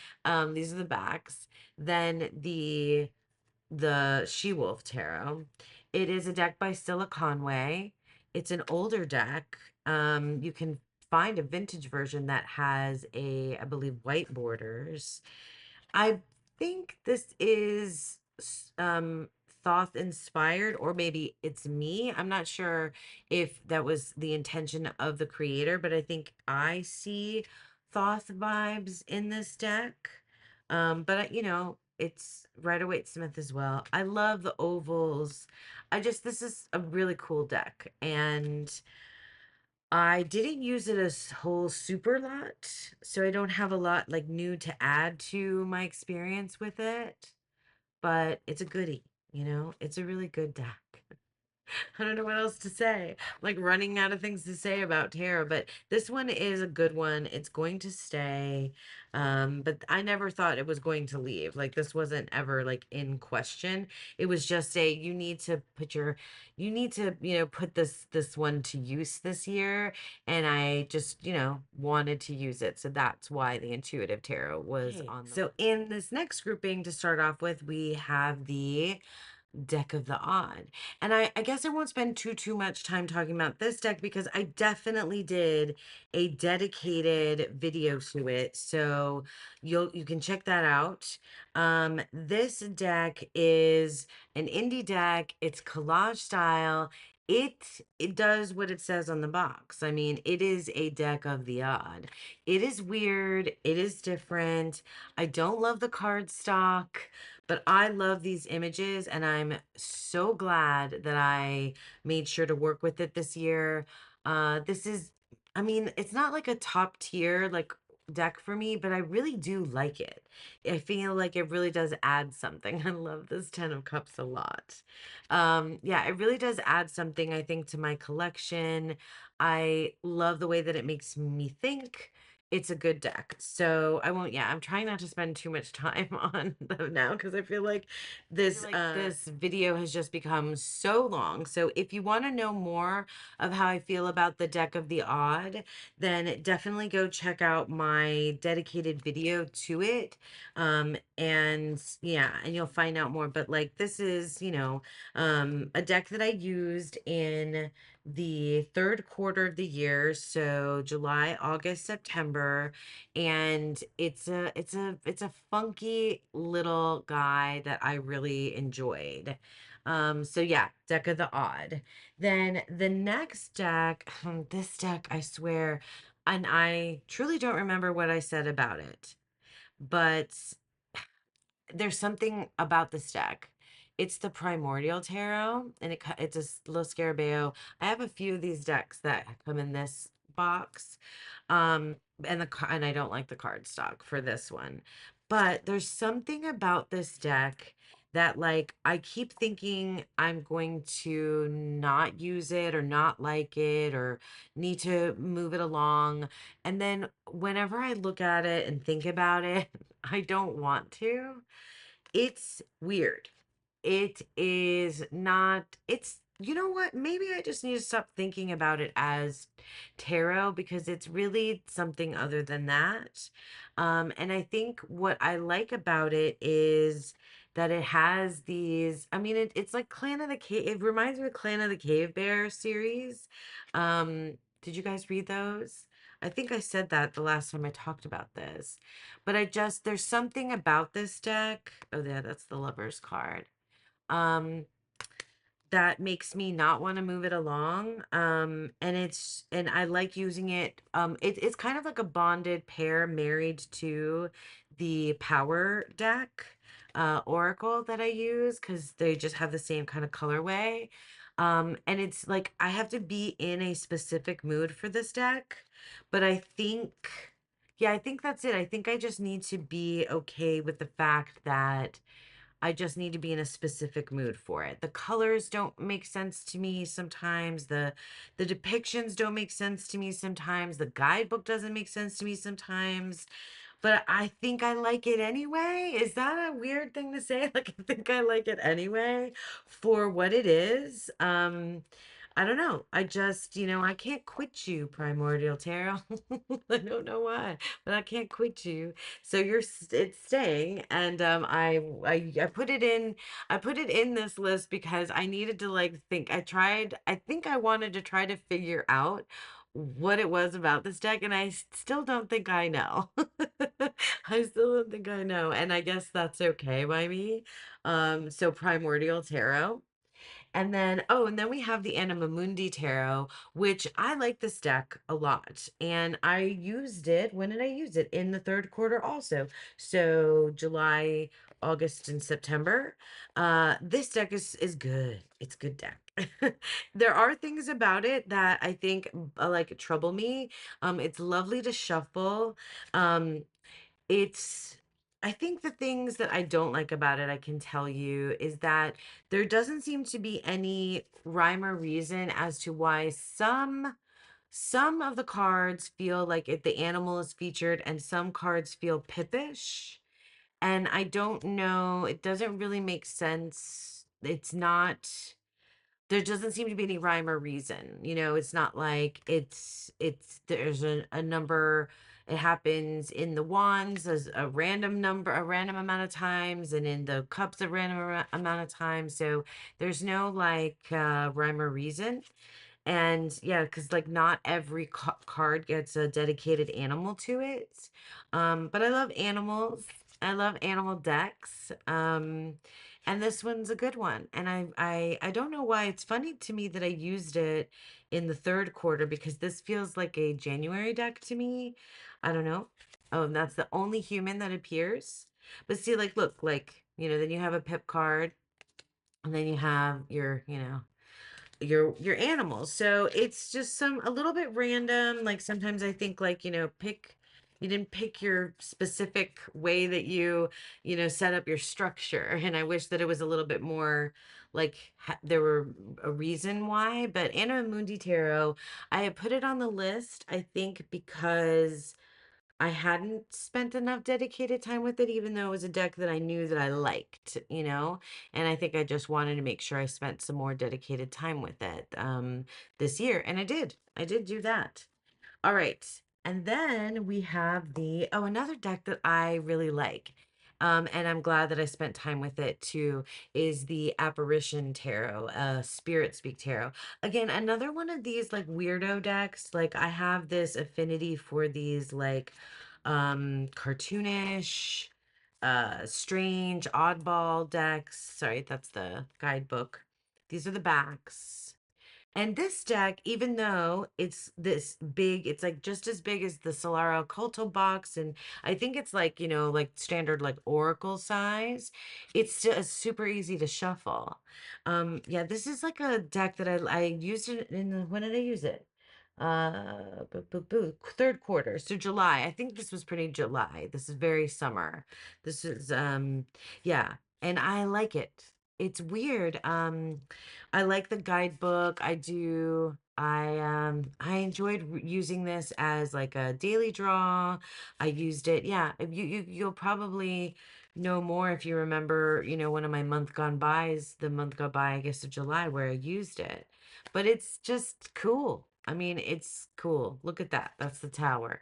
These are the backs than the She-Wolf Tarot. It is a deck by Stella Conway. It's an older deck. You can find a vintage version that has I believe, white borders. I think this is Thoth inspired, or maybe it's me. I'm not sure if that was the intention of the creator, but I think I see Thoth vibes in this deck. But it's Rider-Waite-Smith as well. I love the ovals. This is a really cool deck, and I didn't use it a whole super lot, so I don't have a lot like new to add to my experience with it, but it's a goodie, It's a really good deck. I don't know what else to say. Like running out of things to say about Tara, but this one is a good one. It's going to stay. But I never thought it was going to leave. Like this wasn't ever like in question. It was just you need to, put this one to use this year. And I just, wanted to use it. So that's why the Intuitive Tarot was on. So in this next grouping to start off with, we have the deck of the odd. And I guess I won't spend too much time talking about this deck because I definitely did a dedicated video to it. So you can check that out. This deck is an indie deck. It's collage style. It does what it says on the box. I mean, it is a deck of the odd. It is weird. It is different. I don't love the card stock. But I love these images, and I'm so glad that I made sure to work with it this year. This is, I mean, it's not like a top tier like deck for me, but I really do like it. I feel like it really does add something. I love this 10 of Cups a lot. Yeah, it really does add something, I think, to my collection. I love the way that it makes me think. It's a good deck. So I won't, yeah, I'm trying not to spend too much time on them now because I feel like this video has just become so long. So if you want to know more of how I feel about the deck of the odd, then definitely go check out my dedicated video to it. And yeah, and you'll find out more. But like this is, a deck that I used in the third quarter of the year, so July, August, September, and it's a funky little guy that I really enjoyed. So yeah, deck of the odd. Then the next deck, this deck, I swear, and I truly don't remember what I said about it, but there's something about this deck. It's the Primordial Tarot, and it's a Lo Scarabeo. I have a few of these decks that come in this box, um, and I don't like the card stock for this one, but there's something about this deck that like I keep thinking I'm going to not use it or not like it or need to move it along, and then whenever I look at it and think about it, I don't want to. It's weird. It is not, it's, you know what? Maybe I just need to stop thinking about it as tarot because it's really something other than that. And I think what I like about it is that it has these, I mean, it's like Clan of the Cave. It reminds me of Clan of the Cave Bear series. Did you guys read those? I think I said that the last time I talked about this. But there's something about this deck. Oh, yeah, that's the Lover's card. Um, that makes me not want to move it along. And I like using it. It's kind of like a bonded pair married to the Power deck, Oracle that I use because they just have the same kind of colorway. And it's like I have to be in a specific mood for this deck, but yeah, I think that's it. I think I just need to be okay with the fact that I just need to be in a specific mood for it. The colors don't make sense to me sometimes. The depictions don't make sense to me sometimes. The guidebook doesn't make sense to me sometimes. But I think I like it anyway. Is that a weird thing to say? Like I think I like it anyway for what it is. I don't know. I just, I can't quit you, Primordial Tarot. I don't know why, but I can't quit you. So it's staying, and I put it in. I put it in this list because I needed to like think. I think I wanted to try to figure out what it was about this deck, and I still don't think I know. I still don't think I know, and I guess that's okay by me. So Primordial Tarot. And then we have the Anima Mundi Tarot, which I like this deck a lot. And I used it. When did I use it? In the third quarter also. So July, August, and September. This deck is good. It's a good deck. There are things about it that I think like trouble me. It's lovely to shuffle. Um, it's I think the things that I don't like about it, I can tell you, is that there doesn't seem to be any rhyme or reason as to why some of the cards feel like if the animal is featured and some cards feel pippish. And I don't know, it doesn't really make sense. It's not there doesn't seem to be any rhyme or reason. It's not like there's a number. It happens in the wands as a random number, a random amount of times, and in the cups a random amount of times. So there's no like rhyme or reason. And yeah, because like not every card gets a dedicated animal to it. But I love animals. I love animal decks. And this one's a good one. And I don't know why it's funny to me that I used it in the third quarter because this feels like a January deck to me. I don't know. Oh, and that's the only human that appears. But see, like, look, like, then you have a pip card, and then you have your animals. So it's just a little bit random. Like sometimes I think like, you didn't pick your specific way that you set up your structure. And I wish that it was a little bit more like there were a reason why. But Anima Mundi Tarot, I had put it on the list, I think, because I hadn't spent enough dedicated time with it, even though it was a deck that I knew that I liked. And I think I just wanted to make sure I spent some more dedicated time with it this year. And I did. I did do that. All right. And then we have another deck that I really like. And I'm glad that I spent time with it too, is the Apparition Tarot, Spirit Speak Tarot. Again, another one of these like weirdo decks. Like I have this affinity for these like cartoonish, strange, oddball decks. Sorry, that's the guidebook. These are the backs. And this deck, even though it's this big, it's like just as big as the Solara Occulto box, and I think it's like, like standard like Oracle size, it's just super easy to shuffle. Yeah, this is like a deck that I used it when did I use it? Third quarter, so July. I think this was pretty July. This is very summer. This is yeah, and I like it. It's weird. I like the guidebook. I enjoyed using this as like a daily draw. I used it. Yeah, if you'll probably know more if you remember, one of my the month gone by, I guess of July, where I used it. But it's just cool. I mean, it's cool. Look at that. That's the tower.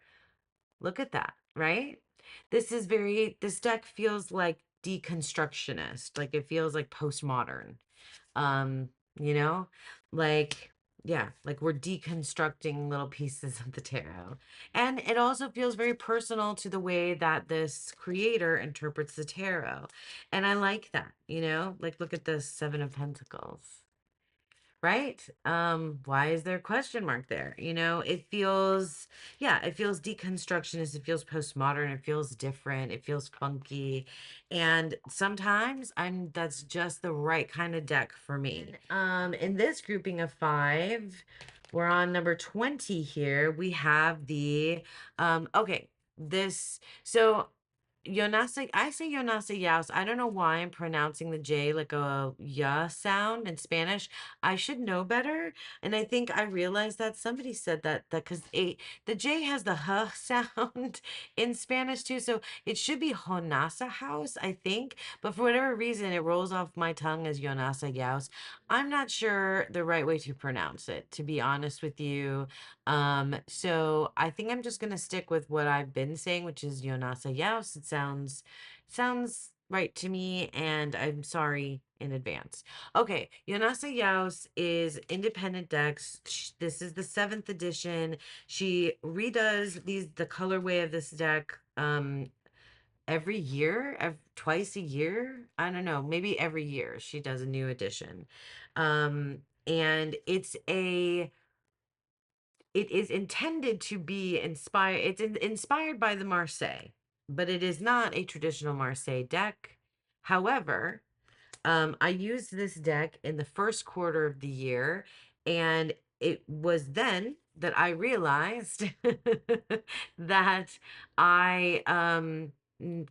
Look at that, right? This deck feels like deconstructionist. Like it feels like postmodern. Um, you know, like, yeah, like we're deconstructing little pieces of the tarot. And it also feels very personal to the way that this creator interprets the tarot. And I like that. Like look at the Seven of Pentacles. Right? Why is there a question mark there? It feels, yeah, it feels deconstructionist, it feels postmodern, it feels different, it feels funky. And sometimes that's just the right kind of deck for me. In this grouping of 5, we're on number 20 here. We have okay, this, so I say Yonasa Yaos. I don't know why I'm pronouncing the J like a ya sound in Spanish. I should know better. And I think I realized that somebody said that because the J has the h sound in Spanish too. So it should be Honasa House, I think. But for whatever reason, it rolls off my tongue as Yonasa Yaos. I'm not sure the right way to pronounce it, to be honest with you. So I think I'm just gonna stick with what I've been saying, which is Yonasa Yaos. It sounds right to me, and I'm sorry in advance. Okay, Yonasa Yaos is independent decks. This is the 7th edition. She redoes the colorway of this deck every year, twice a year. I don't know, maybe every year she does a new edition. And it is intended to be inspired. It's inspired by the Marseille, but it is not a traditional Marseille deck. However, I used this deck in the first quarter of the year, and it was then that I realized that I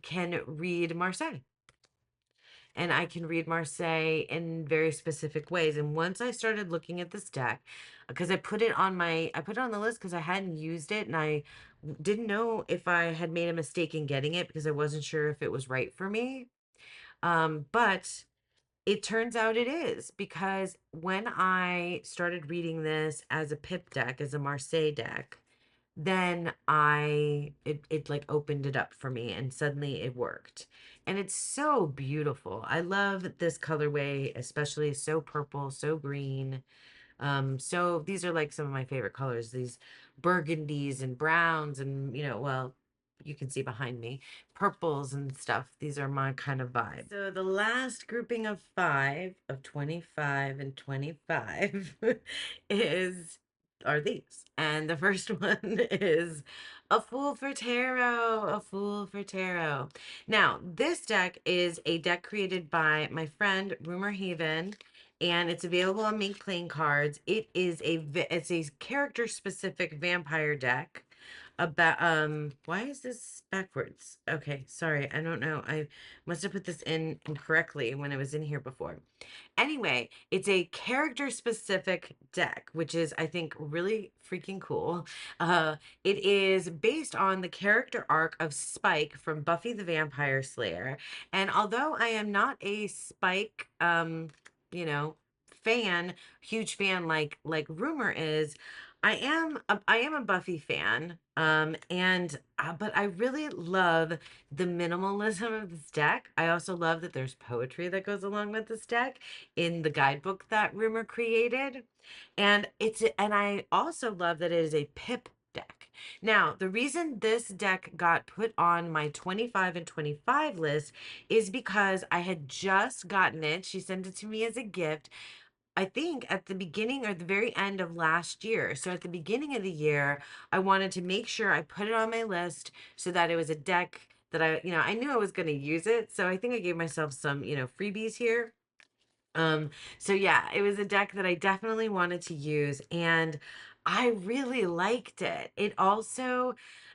can read Marseille, and I can read Marseille in very specific ways. And once I started looking at this deck, because I put it on the list because I hadn't used it, and I didn't know if I had made a mistake in getting it because I wasn't sure if it was right for me. But it turns out it is, because when I started reading this as a pip deck, as a Marseille deck, then it like opened it up for me and suddenly it worked. And it's so beautiful. I love this colorway, especially so purple, so green. So these are like some of my favorite colors, these burgundies and browns and, well, you can see behind me, purples and stuff. These are my kind of vibe. So the last grouping of five, of 25 and 25 is are these. And the first one is a Fool for Tarot, a Fool for Tarot. Now, this deck is a deck created by my friend Rumor Haven, and it's available on Make Playing Cards. It's a character specific vampire deck about why is this backwards? Okay, sorry. I don't know. I must have put this in incorrectly when it was in here before. Anyway, it's a character specific deck, which is, I think, really freaking cool. It is based on the character arc of Spike from Buffy the Vampire Slayer. And although I am not a Spike, you know, fan, huge fan like Rumor is, I am a Buffy fan. And but I really love the minimalism of this deck. I also love that there's poetry that goes along with this deck in the guidebook that Rumor created. And I also love that it is a pip deck. Now, the reason this deck got put on my 25 and 25 list is because I had just gotten it. She sent it to me as a gift, I think at the beginning or the very end of last year. So at the beginning of the year, I wanted to make sure I put it on my list so that it was a deck that I knew I was going to use it. So I think I gave myself some, freebies here. Um, so yeah, it was a deck that I definitely wanted to use, and I really liked it. It also,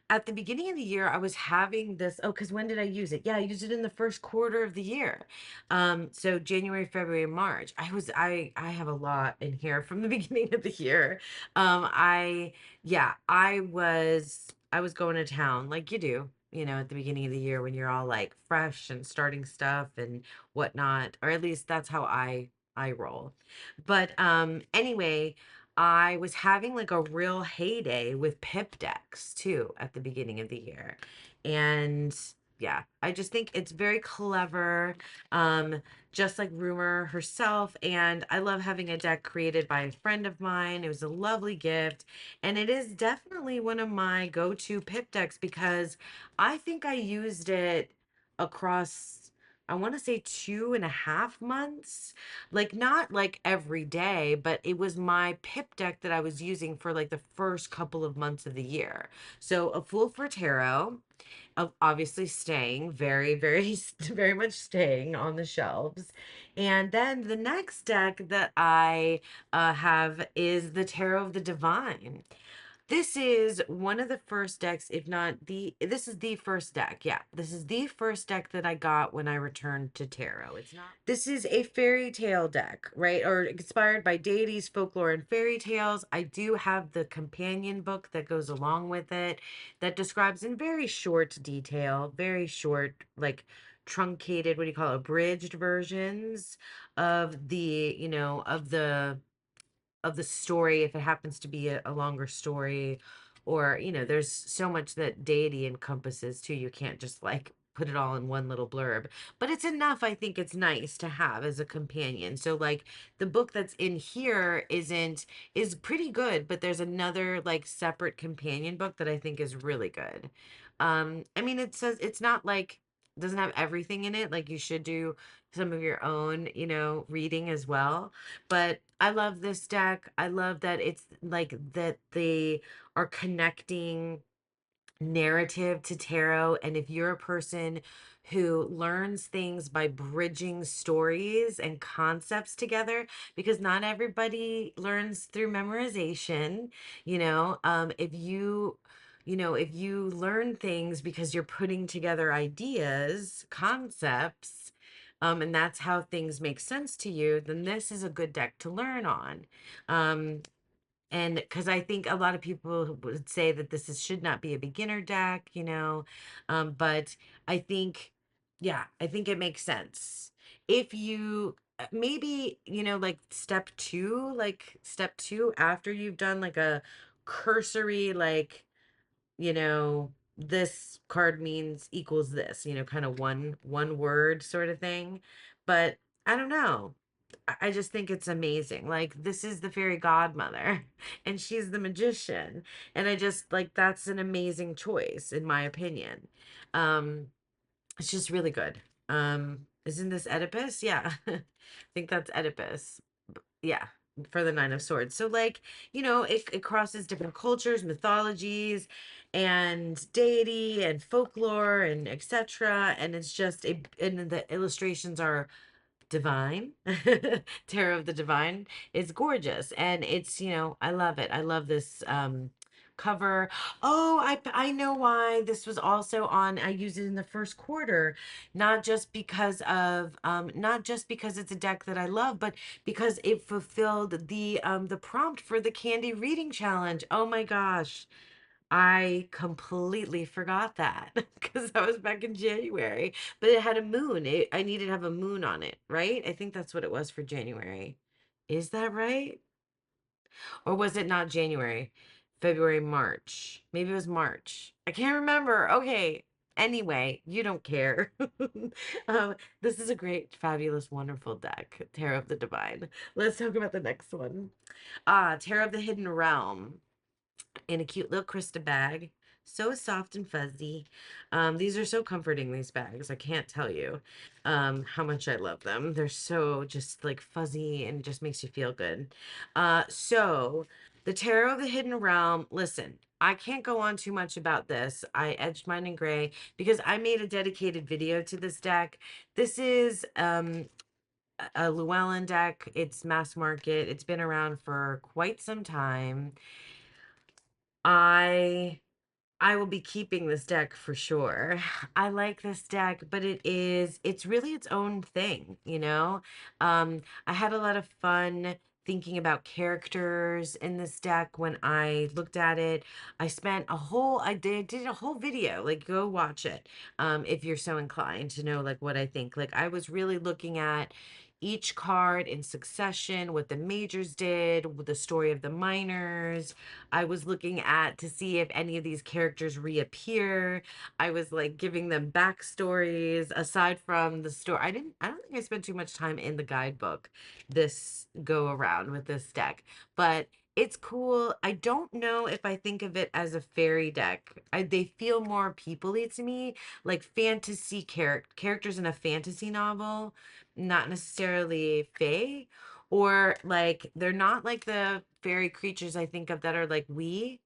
at the beginning of the year, I was having this, oh, because when did I use it? Yeah, I used it in the first quarter of the year. So January, February, March. I have a lot in here from the beginning of the year. Yeah, I was going to town like you do. At the beginning of the year when you're all like fresh and starting stuff and whatnot, or at least that's how I roll. But anyway, I was having like a real heyday with pip decks too at the beginning of the year. And yeah, I just think it's very clever. Um, just like Rumor herself. And I love having a deck created by a friend of mine. It was a lovely gift. And it is definitely one of my go-to pip decks because I think I used it across, I want to say 2.5 months. Like, not like every day, but it was my pip deck that I was using for like the first couple of months of the year. So, a Fool for Tarot, obviously staying very, very, very much staying on the shelves. And then the next deck that I have is the Tarot of the Divine. This is one of the first decks, if not this is the first deck. Yeah, this is the first deck that I got when I returned to tarot. It's not, this is a fairy tale deck, right? Or inspired by deities, folklore, and fairy tales. I do have the companion book that goes along with it that describes in very short detail, very short, like truncated, what do you call it, abridged versions of the story if it happens to be a longer story, or there's so much that deity encompasses too, you can't just like put it all in one little blurb, but it's enough. I think it's nice to have as a companion. So like the book that's in here is pretty good, but there's another like separate companion book that I think is really good. I mean, it says it's not like doesn't have everything in it, like you should do some of your own reading as well. But I love this deck. I love that it's like that they are connecting narrative to tarot. And if you're a person who learns things by bridging stories and concepts together, because not everybody learns through memorization, if you learn things because you're putting together ideas, concepts, and that's how things make sense to you, then this is a good deck to learn on. And because I think a lot of people would say that should not be a beginner deck, but I think, yeah, I think it makes sense. If you maybe, like step two after you've done like a cursory, like this card means equals this, kind of one word sort of thing. But I don't know. I just think it's amazing. Like, this is the fairy godmother and she's the magician. And I just like that's an amazing choice in my opinion. Um it's just really good. Isn't this Oedipus? Yeah. I think that's Oedipus. Yeah, for the Nine of Swords. So like, it crosses different cultures, mythologies, and deity and folklore and etc. And it's just and the illustrations are divine. Tarot of the Divine is gorgeous, and I love it. I love this cover. Oh, I know why this was also on. I used it in the first quarter, not just because it's a deck that I love, but because it fulfilled the prompt for the candy reading challenge. Oh my gosh. I completely forgot that because that was back in January, but it had a moon. I needed to have a moon on it, right? I think that's what it was for January. Is that right? Or was it not January? February, March. Maybe it was March. I can't remember. Okay. Anyway, you don't care. This is a great, fabulous, wonderful deck, Tarot of the Divine. Let's talk about the next one. Tarot of the Hidden Realm in a cute little Krista bag. So soft and fuzzy. These are so comforting, these bags. I can't tell you how much I love them. They're so just like fuzzy and just makes you feel good. So the Tarot of the Hidden Realm, listen, I can't go on too much about this. I edged mine in gray because I made a dedicated video to this deck. This is a Llewellyn deck. It's mass market. It's been around for quite some time. I I will be keeping this deck for sure. I like this deck, but it's really its own thing, you know? I had a lot of fun thinking about characters in this deck when I looked at it. I did a whole video, like go watch it. If you're so inclined to know like what I think. Like I was really looking at each card in succession, what the majors did, the story of the minors. I was looking at to see if any of these characters reappear. I was like giving them backstories aside from the story. I don't think I spent too much time in the guidebook this go around with this deck, but it's cool. I don't know if I think of it as a fairy deck. They feel more people-y to me, like fantasy characters in a fantasy novel, not necessarily fae, or like they're not like the fairy creatures I think of that are like we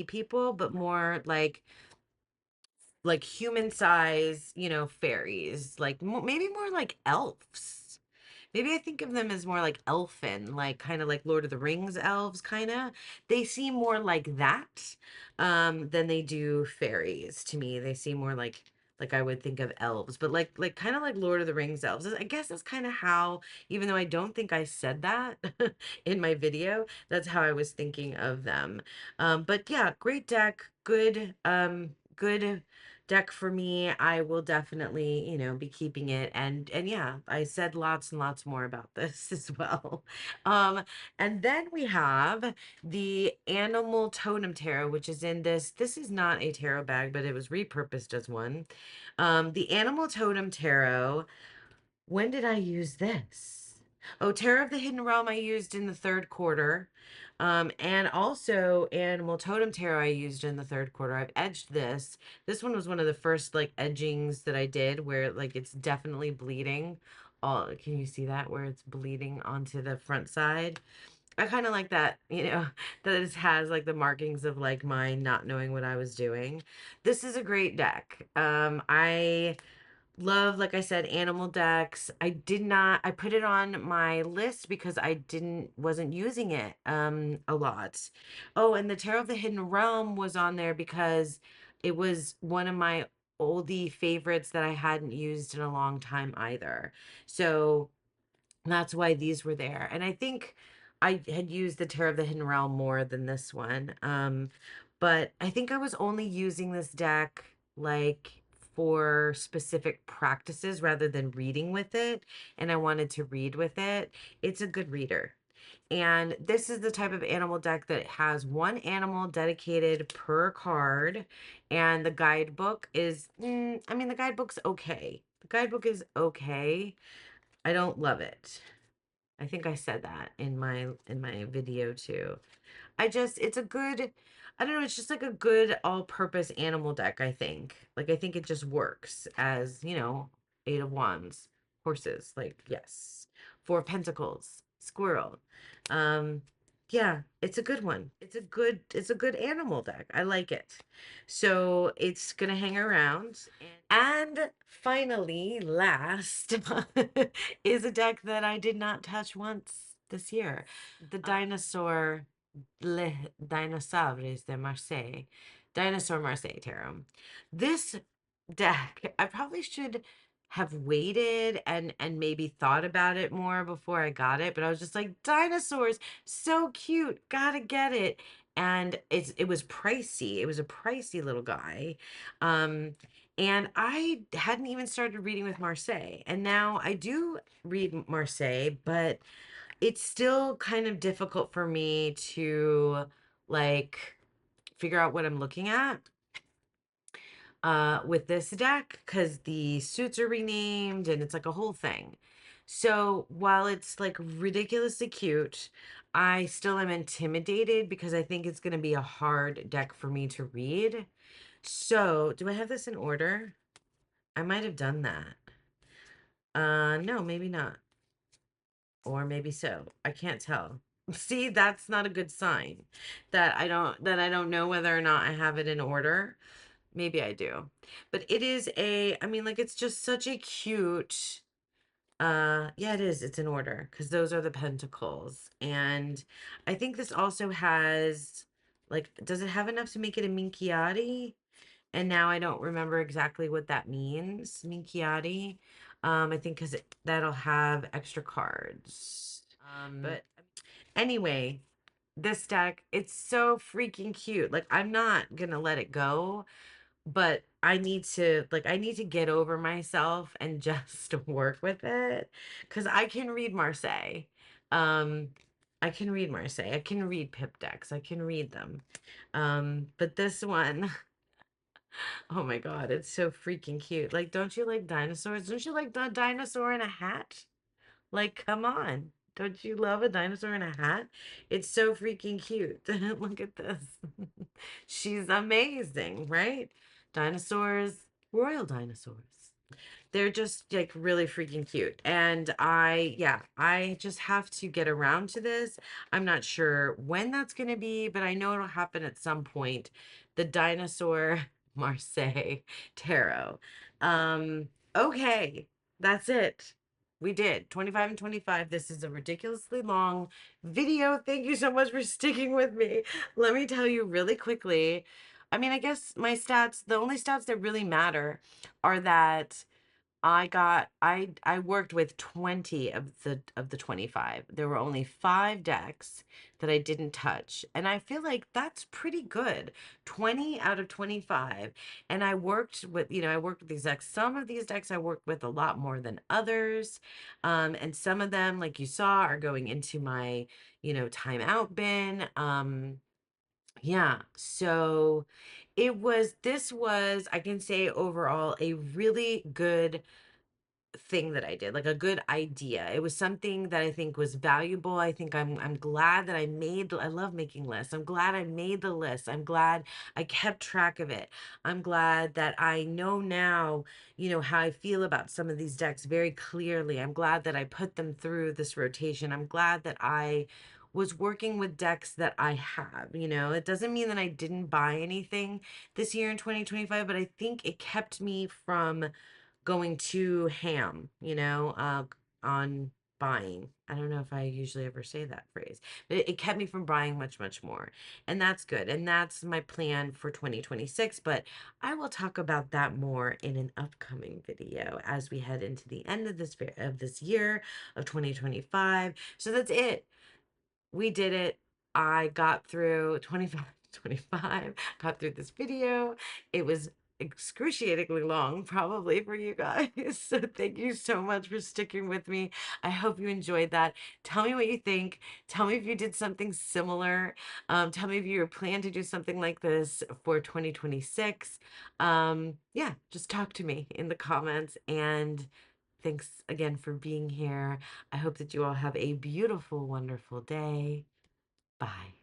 people, but more like human size, fairies, like maybe more like elves. Maybe I think of them as more like elfin, like kind of like Lord of the Rings elves, kind of. They seem more like that than they do fairies to me. They seem more like I would think of elves, but like kind of like Lord of the Rings elves. I guess that's kind of how, even though I don't think I said that in my video, that's how I was thinking of them. But yeah, great deck, good deck for me. I will definitely, be keeping it. And yeah, I said lots and lots more about this as well. Um, and then we have the Animal Totem Tarot, which is in this. This is not a tarot bag, but it was repurposed as one. The Animal Totem Tarot, when did I use this? Oh, Terror of the Hidden Realm I used in the third quarter. And also Animal Totem Tarot I used in the third quarter. I've edged this. This one was one of the first like edgings that I did where like it's definitely bleeding. Oh, can you see that where it's bleeding onto the front side? I kind of like that, that it has like the markings of like my not knowing what I was doing. This is a great deck. I love, like I said, animal decks. I put it on my list because wasn't using it a lot. Oh, and the Tarot of the Hidden Realm was on there because it was one of my oldie favorites that I hadn't used in a long time either. So that's why these were there. And I think I had used the Tarot of the Hidden Realm more than this one. But I think I was only using this deck like for specific practices rather than reading with it. And I wanted to read with it. It's a good reader. And this is the type of animal deck that has one animal dedicated per card. And the guidebook is, I mean, the guidebook's okay. The guidebook is okay. I don't love it. I think I said that in my video too. It's a good, I don't know, it's just like a good all-purpose animal deck, I think. Like I think it just works as, Eight of Wands, horses, like yes. Four of Pentacles, squirrel. Um yeah, it's a good one. It's a good animal deck. I like it. So it's gonna hang around. And finally, last is a deck that I did not touch once this year. The dinosaur Les Dinosaures de Marseille. Dinosaur Marseille Tarot. This deck, I probably should have waited and maybe thought about it more before I got it, but I was just like, dinosaurs, so cute, gotta get it. And it was pricey. It was a pricey little guy. Um, and I hadn't even started reading with Marseille. And now I do read Marseille, but it's still kind of difficult for me to like figure out what I'm looking at with this deck because the suits are renamed and it's like a whole thing. So while it's like ridiculously cute, I still am intimidated because I think it's going to be a hard deck for me to read. So, do I have this in order? I might have done that. No, maybe not. Or maybe so. I can't tell. See, that's not a good sign that I don't know whether or not I have it in order. Maybe I do. But it is I mean, like it's just such a cute yeah, it is. It's in order because those are the pentacles. And I think this also has like does it have enough to make it a minchiati? And now I don't remember exactly what that means, minchiati. I think because that'll have extra cards. But anyway, this deck, it's so freaking cute. Like, I'm not gonna let it go, but I need to get over myself and just work with it. Because I can read Marseille. Um, I can read Marseille. I can read Pip decks. I can read them. But this one, oh my God, it's so freaking cute. Like, don't you like dinosaurs? Don't you like the dinosaur in a hat? Like, come on. Don't you love a dinosaur in a hat? It's so freaking cute. Look at this. She's amazing, right? Dinosaurs, royal dinosaurs. They're just like really freaking cute. And yeah, I just have to get around to this. I'm not sure when that's going to be, but I know it'll happen at some point. The Dinosaur Marseille Tarot. Okay, that's it. We did 25 and 25. This is a ridiculously long video. Thank you so much for sticking with me. Let me tell you really quickly. I mean, I guess my stats, the only stats that really matter are that I worked with 20 of the 25. There were only 5 decks that I didn't touch. And I feel like that's pretty good. 20 out of 25. And I worked with these decks. Some of these decks I worked with a lot more than others. And some of them, like you saw, are going into my, timeout bin. Yeah. So this was, I can say overall, a really good thing that I did, like a good idea. It was something that I think was valuable. I think I'm glad that I love making lists. I'm glad I made the list. I'm glad I kept track of it. I'm glad that I know now, how I feel about some of these decks very clearly. I'm glad that I put them through this rotation. I'm glad that I was working with decks that I have, It doesn't mean that I didn't buy anything this year in 2025, but I think it kept me from going too ham, on buying. I don't know if I usually ever say that phrase, but it kept me from buying much, much more. And that's good. And that's my plan for 2026. But I will talk about that more in an upcoming video as we head into the end of this year of 2025. So that's it. We did it. I got through 25, 25, got through this video. It was excruciatingly long, probably for you guys. So thank you so much for sticking with me. I hope you enjoyed that. Tell me what you think. Tell me if you did something similar. Tell me if you plan to do something like this for 2026. Yeah, just talk to me in the comments. And thanks again for being here. I hope that you all have a beautiful, wonderful day. Bye.